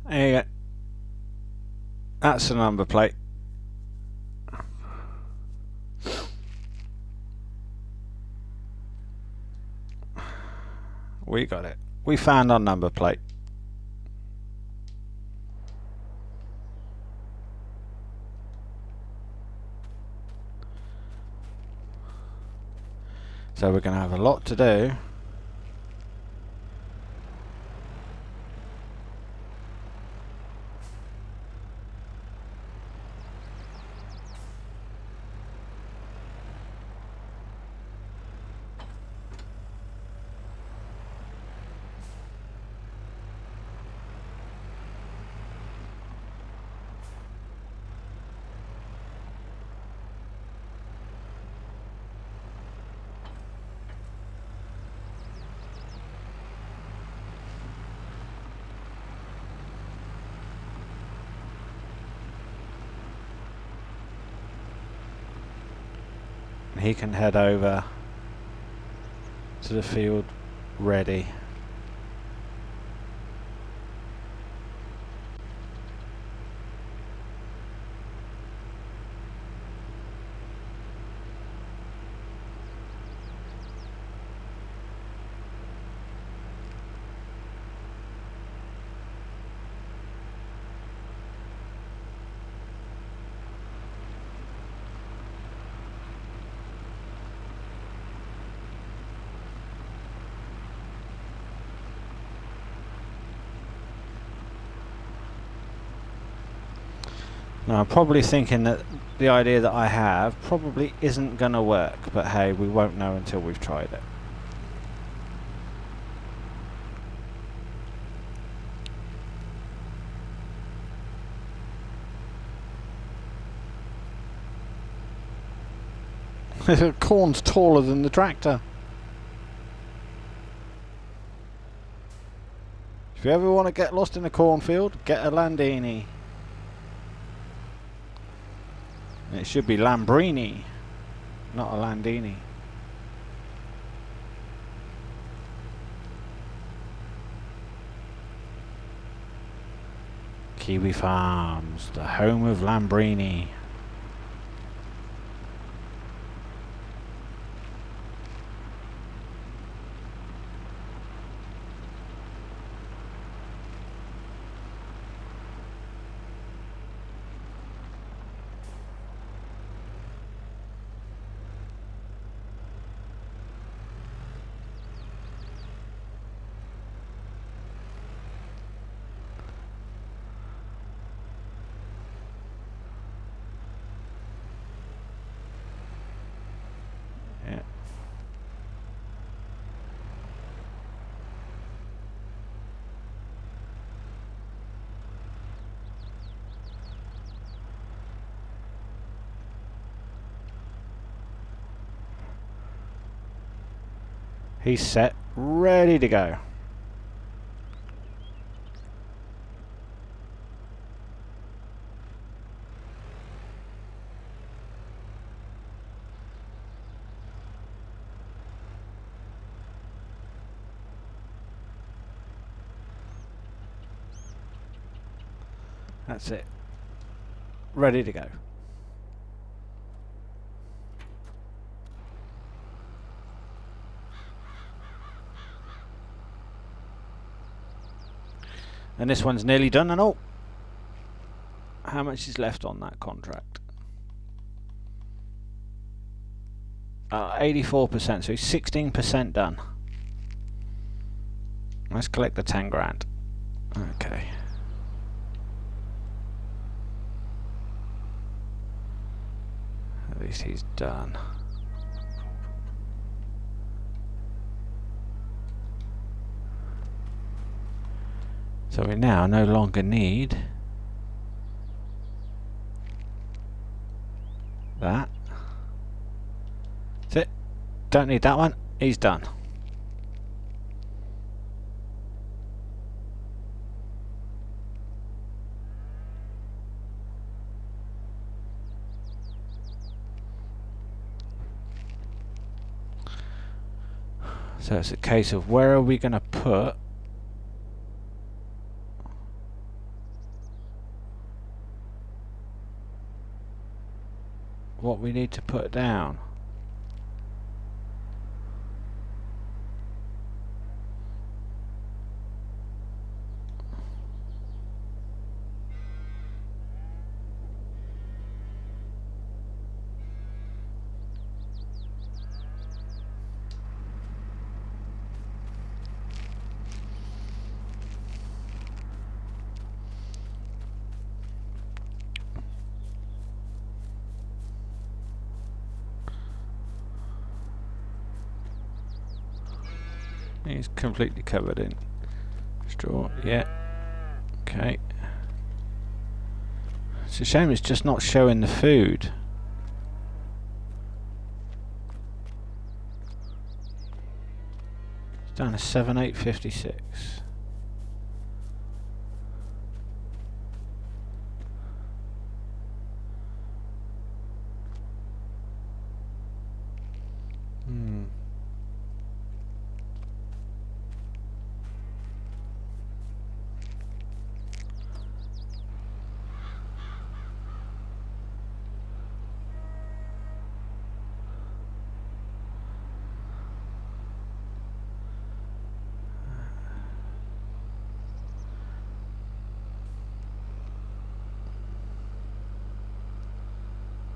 There you go. That's the number plate. We got it. We found our number plate. So we're going to have a lot to do. He can head over to the field ready. Now I'm probably thinking that the idea that I have probably isn't going to work, but hey, we won't know until we've tried it. The corn's taller than the tractor. If you ever want to get lost in a cornfield, get a Landini. It should be Lambrini, not a Landini. Kiwi Farms, the home of Lambrini. He's set, ready to go. That's it. Ready to go. And this one's nearly done and all. How much is left on that contract? 84%, so 16% done. Let's collect the 10 grand. Okay. At least he's done. So we now no longer need that. That's it. Don't need that one. He's done. So it's a case of where are we going to put what we need to put down. He's completely covered in straw. Yeah. Okay. It's a shame it's just not showing the food. It's down to 7,856.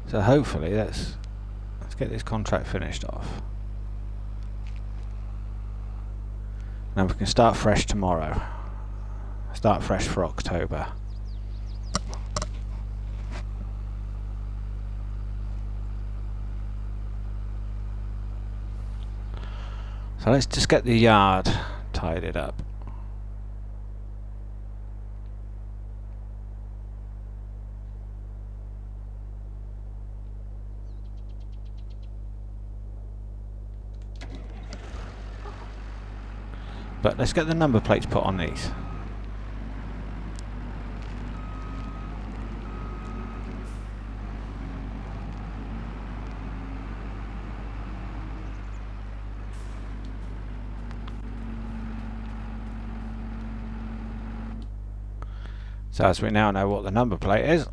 So hopefully let's get this contract finished off. Now we can start fresh tomorrow. Start fresh for October. So let's just get the yard tidied up. But let's get the number plates put on these. So as we now know what the number plate is,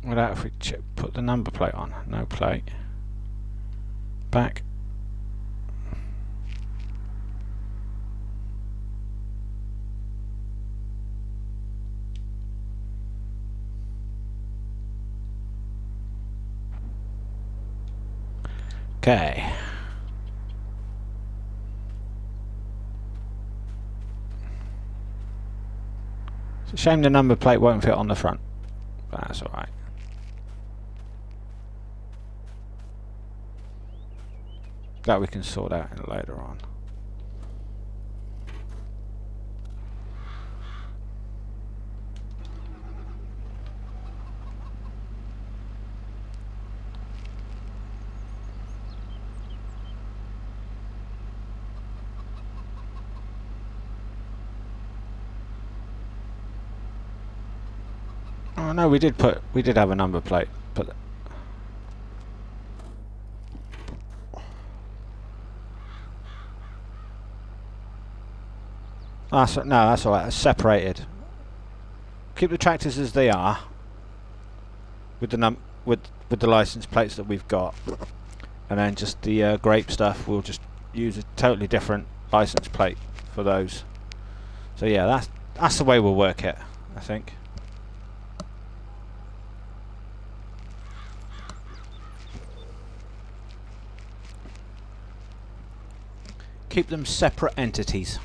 without if we put the number plate on, no plate, back. Okay. It's a shame the number plate won't fit on the front, but that's alright. That we can sort out later on. Oh no, we did have a number plate, but that's alright. It's separated. Keep the tractors as they are, with the license plates that we've got, and then just the grape stuff. We'll just use a totally different license plate for those. So yeah, that's the way we'll work it, I think. Keep them separate entities.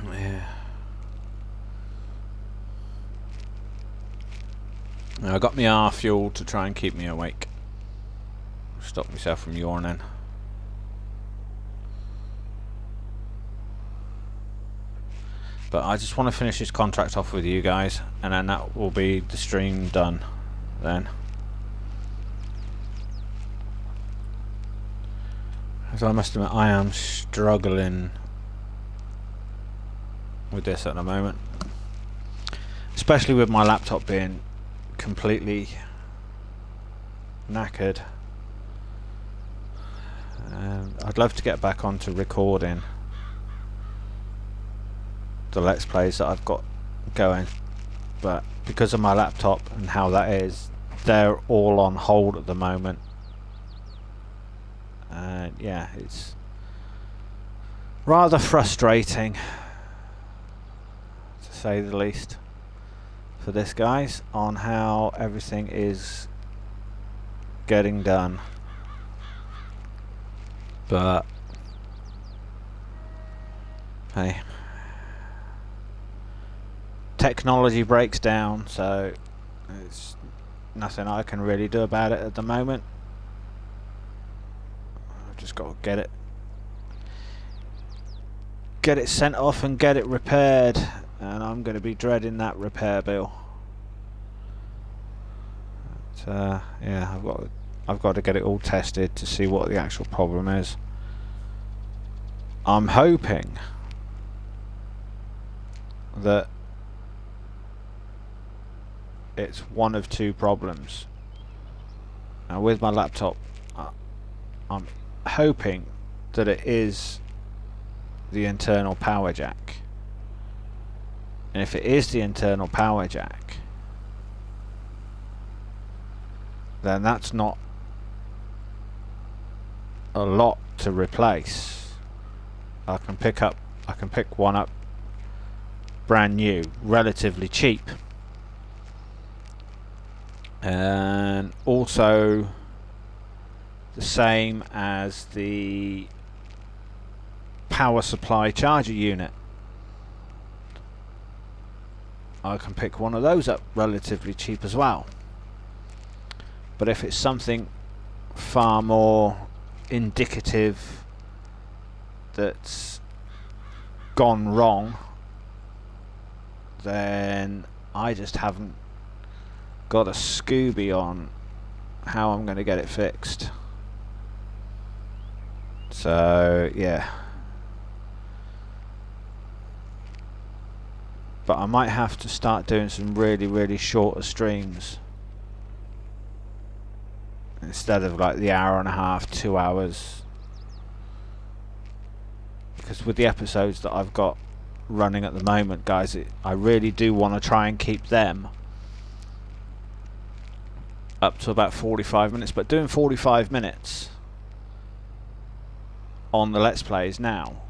Yeah. Now I got my R fuel to try and keep me awake. Stop myself from yawning. But I just want to finish this contract off with you guys, and then that will be the stream done then. So I must admit, I am struggling with this at the moment. especially with my laptop being completely knackered. I'd love to get back onto recording the Let's Plays that I've got going, but because of my laptop and how that is, they're all on hold at the moment. And yeah, it's rather frustrating, to say the least, for this, guys, on how everything is getting done. But hey, technology breaks down, so there's nothing I can really do about it at the moment. I've just got to get it sent off and get it repaired, and I'm going to be dreading that repair bill. But, yeah, I've got to get it all tested to see what the actual problem is. I'm hoping that it's one of two problems. Now with my laptop, I'm hoping that it is the internal power jack. And if it is the internal power jack, then that's not a lot to replace. I can pick one up brand new, relatively cheap. And also the same as the power supply charger unit. I can pick one of those up relatively cheap as well. But if it's something far more indicative that's gone wrong, then I just haven't got a Scooby on how I'm going to get it fixed. So yeah, but I might have to start doing some really shorter streams instead of like the hour and a half, 2 hours, because with the episodes that I've got running at the moment, guys, I really do want to try and keep them up to about 45 minutes. But doing 45 minutes on the Let's Plays now,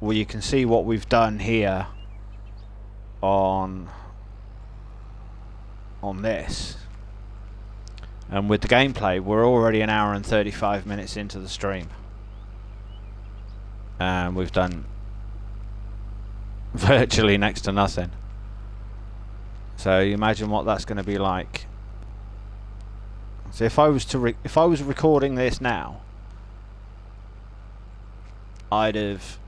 well, you can see what we've done here on this, and with the gameplay we're already an hour and 35 minutes into the stream, and we've done virtually next to nothing. So you imagine what that's going to be like. So if I was recording this now, I'd have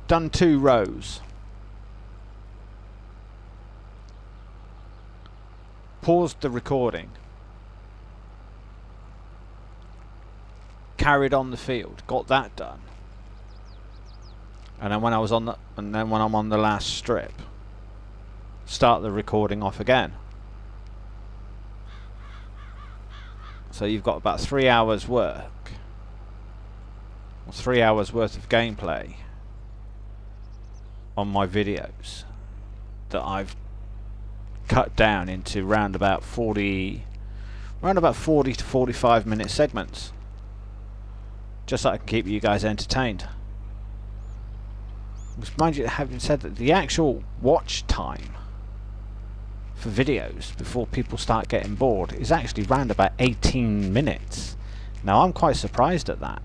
done 2 rows, paused the recording, carried on the field, got that done, and then when I'm on the last strip, start the recording off again. So you've got about 3 hours work, or 3 hours worth of gameplay on my videos that I've cut down into round about 40 to 45 minute segments, just so I can keep you guys entertained. Mind you, having said that, the actual watch time for videos before people start getting bored is actually round about 18 minutes. Now I'm quite surprised at that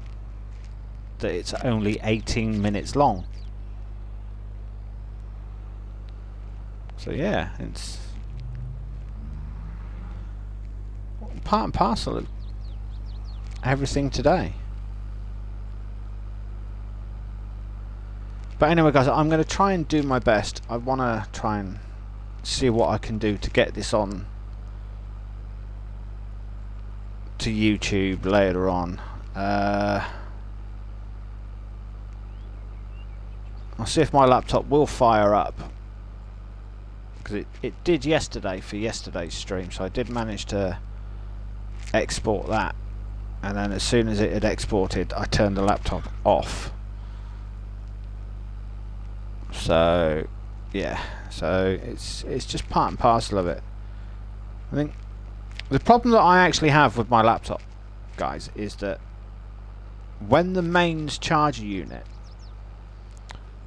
it's only 18 minutes long. So yeah, it's part and parcel of everything today. But anyway, guys, I'm going to try and do my best. I want to try and see what I can do to get this on to YouTube later on. I'll see if my laptop will fire up, because it did yesterday for yesterday's stream, so I did manage to export that, and then as soon as it had exported I turned the laptop off. So yeah, so it's just part and parcel of it. I think the problem that I actually have with my laptop, guys, is that when the mains charger unit,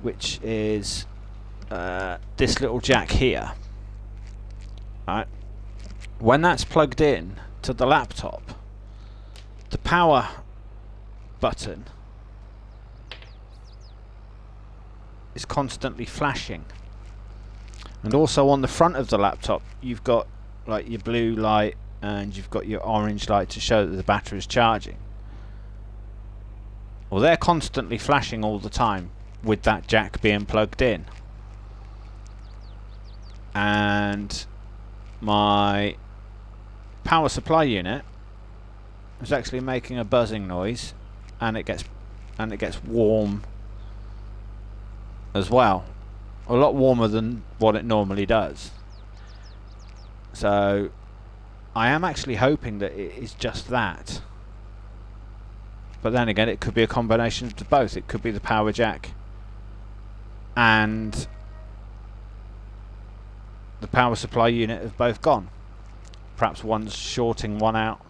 which is this little jack here, right, when that's plugged in to the laptop, the power button is constantly flashing, and also on the front of the laptop you've got like your blue light and you've got your orange light to show that the battery is charging. Well, they're constantly flashing all the time with that jack being plugged in, and my power supply unit is actually making a buzzing noise, and it gets warm as well, a lot warmer than what it normally does. So I am actually hoping that it is just that, but then again it could be a combination of both. It could be the power jack and the power supply unit have both gone. Perhaps one's shorting one out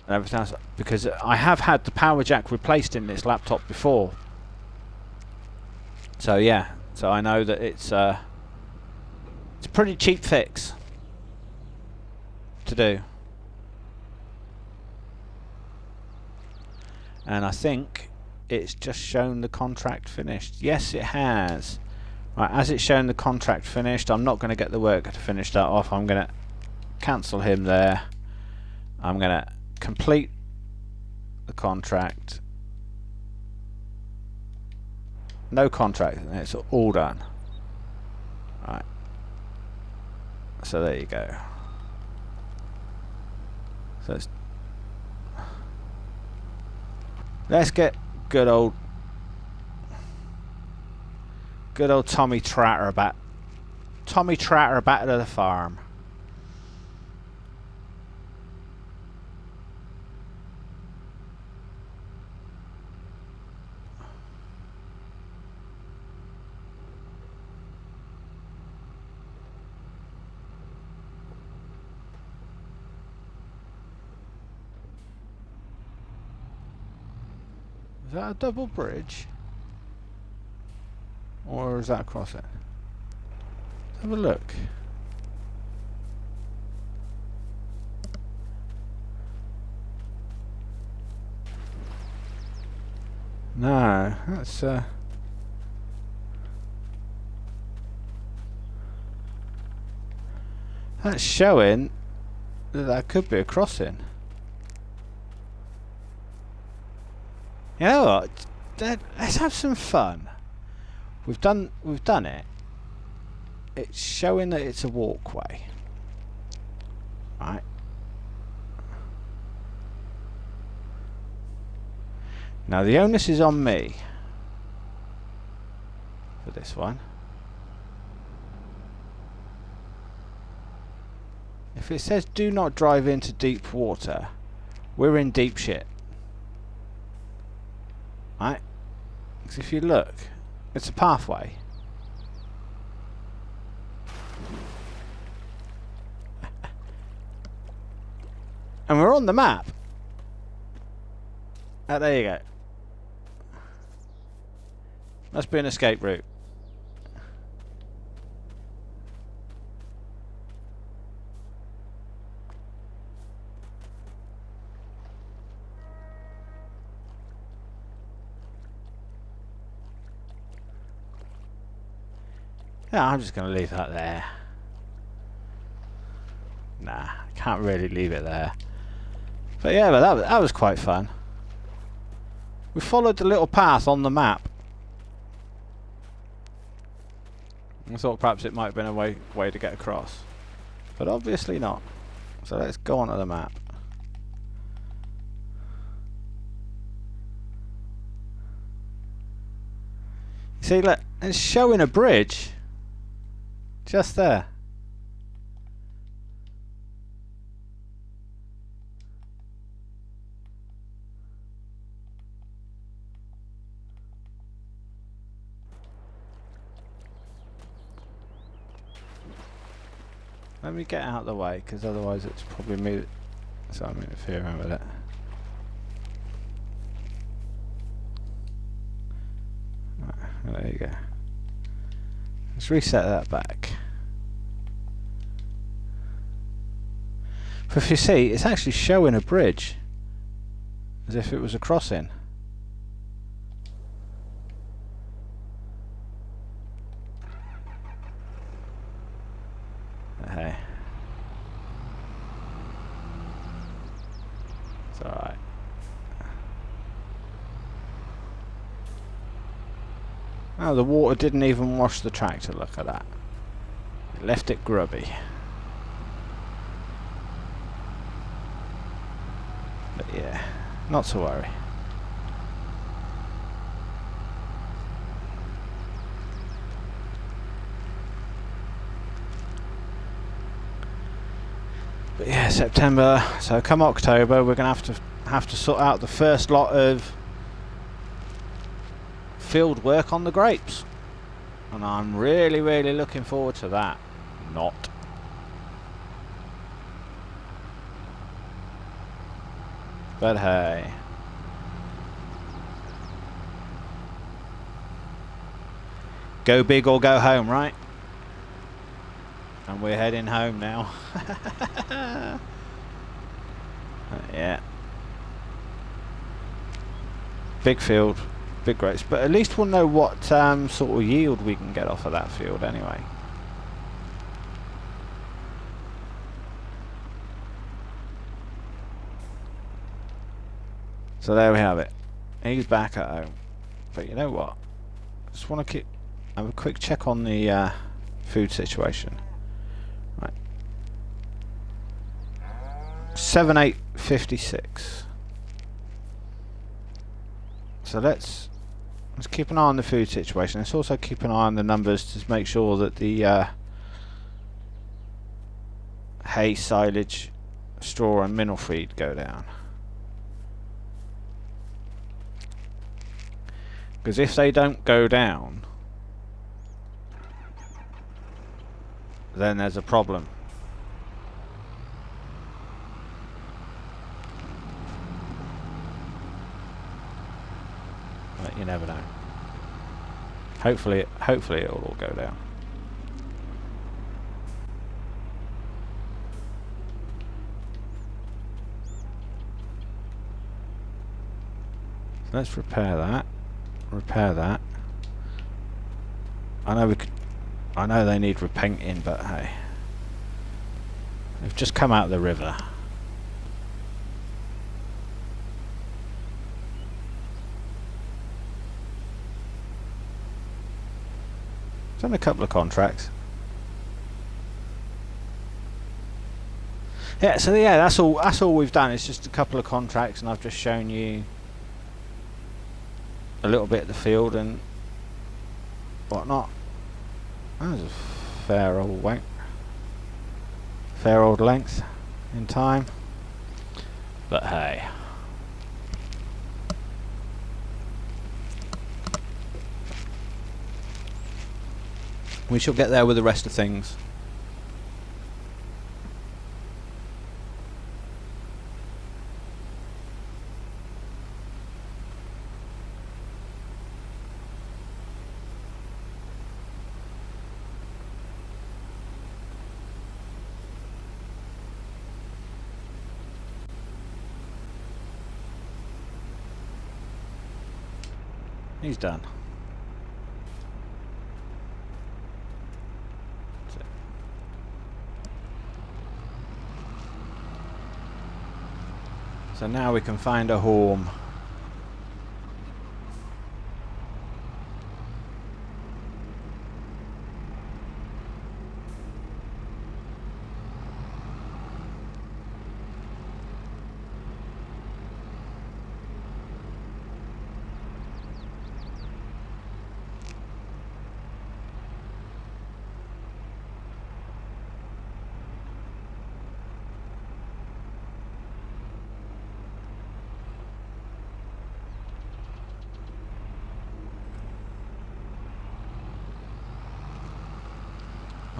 and everything else, because I have had the power jack replaced in this laptop before. So yeah, so I know that it's a pretty cheap fix to do. And I think it's just shown the contract finished. Yes, it has. Right, as it's shown the contract finished, I'm not going to get the worker to finish that off. I'm going to cancel him there. I'm going to complete the contract. No contract, it's all done. Right. So there you go. So let's get good old Tommy Trotter back to the farm. Is that a double bridge? Or is that across it? Let's have a look. No, that's showing that could be a crossing. You know what? Let's have some fun. We've done it. It's showing that it's a walkway. Right. Now the onus is on me for this one. If it says do not drive into deep water, we're in deep shit. Right? Because if you look, it's a pathway. And we're on the map. Oh, there you go. Must be an escape route. Yeah, I'm just going to leave that there. Nah, I can't really leave it there. But yeah, but that was quite fun. We followed the little path on the map. I thought perhaps it might have been a way to get across. But obviously not. So let's go onto the map. See, look, it's showing a bridge. Just there. Let me get out of the way, because otherwise it's probably me. So I'm interfering with it. There you go. Let's reset that back. But if you see, it's actually showing a bridge as if it was a crossing. Hey, it's all right. Oh, the water didn't even wash the tractor, look at that. It left it grubby. But yeah, not to worry. But yeah, September, so come October we're going to have to sort out the first lot of field work on the grapes, and I'm really looking forward to that. Not. But hey, go big or go home, right? And we're heading home now. Yeah, big field, big grapes, but at least we'll know what sort of yield we can get off of that field anyway. So there we have it. He's back at home. But you know what? I just want to have a quick check on the food situation. Right. 7,856. So let's keep an eye on the food situation. Let's also keep an eye on the numbers to make sure that the hay, silage, straw and mineral feed go down. Because if they don't go down, then there's a problem. But you never know. Hopefully it'll all go down. So let's repair that. Repair that. I know they need repainting, but hey, they've just come out of the river. Done a couple of contracts. Yeah, so yeah, that's all we've done. It's just a couple of contracts, and I've just shown you a little bit of the field and whatnot. That was a fair old length in time, but hey, we shall get there with the rest of things. He's done. So now we can find a home.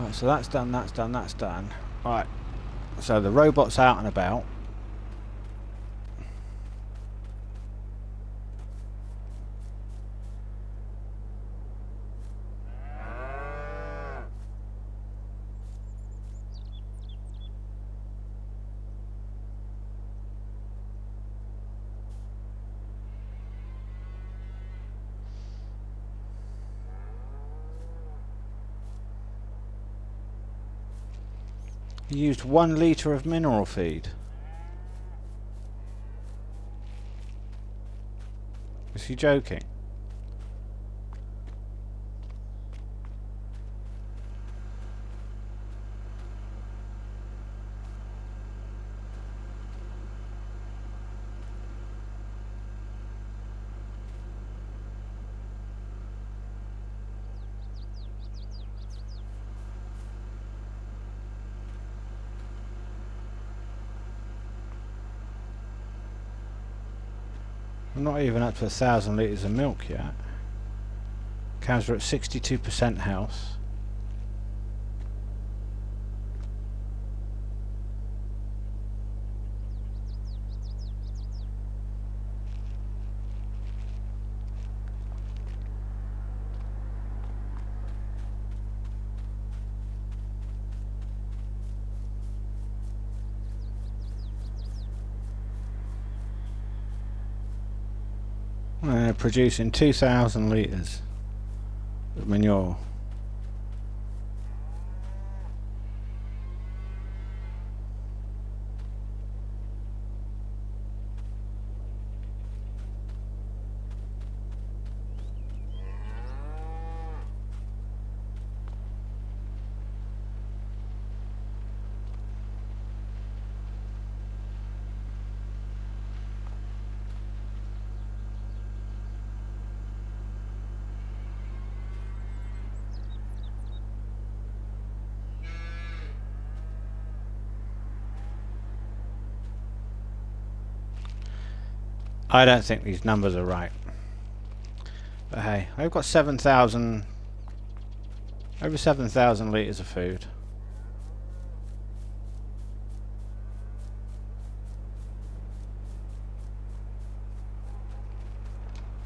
Right, so that's done, that's done, that's done. Right, so the robot's out and about. You used 1 litre of mineral feed. Is he joking? I'm not even up to 1,000 litres of milk yet. Cows are at 62% house. They're producing 2,000 litres of manure. I don't think these numbers are right. But hey, I've got 7,000, over 7,000 litres of food.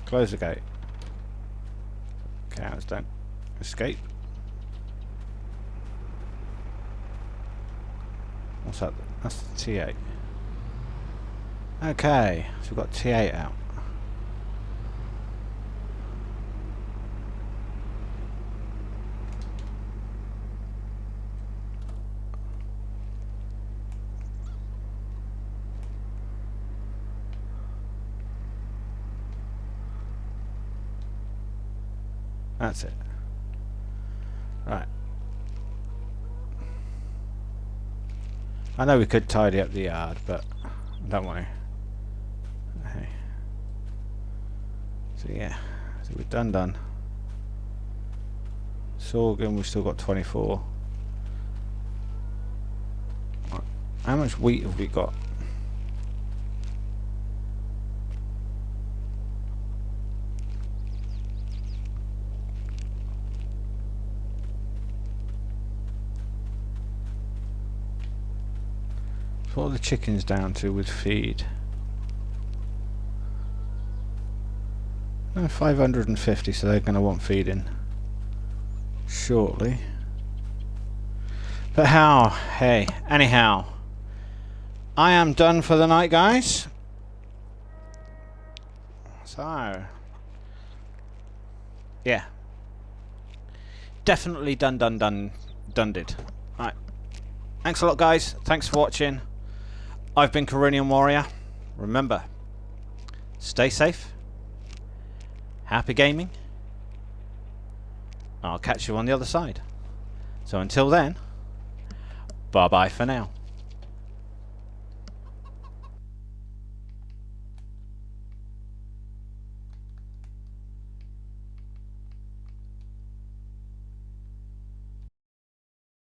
Close the gate. Cows don't escape. What's that? That's the T8. Okay, so we've got T8 out. That's it. Right. I know we could tidy up the yard, but don't worry. Okay. So yeah, so we're done. Sorghum, we've still got 24. Right. How much wheat have we got? So what are the chickens down to with feed? 550, so they're going to want feeding shortly. But how? Hey, anyhow, I am done for the night, guys. So, yeah, definitely done did. Right, thanks a lot, guys. Thanks for watching. I've been Corinian Warrior. Remember, stay safe. Happy gaming. I'll catch you on the other side. So until then, bye bye for now.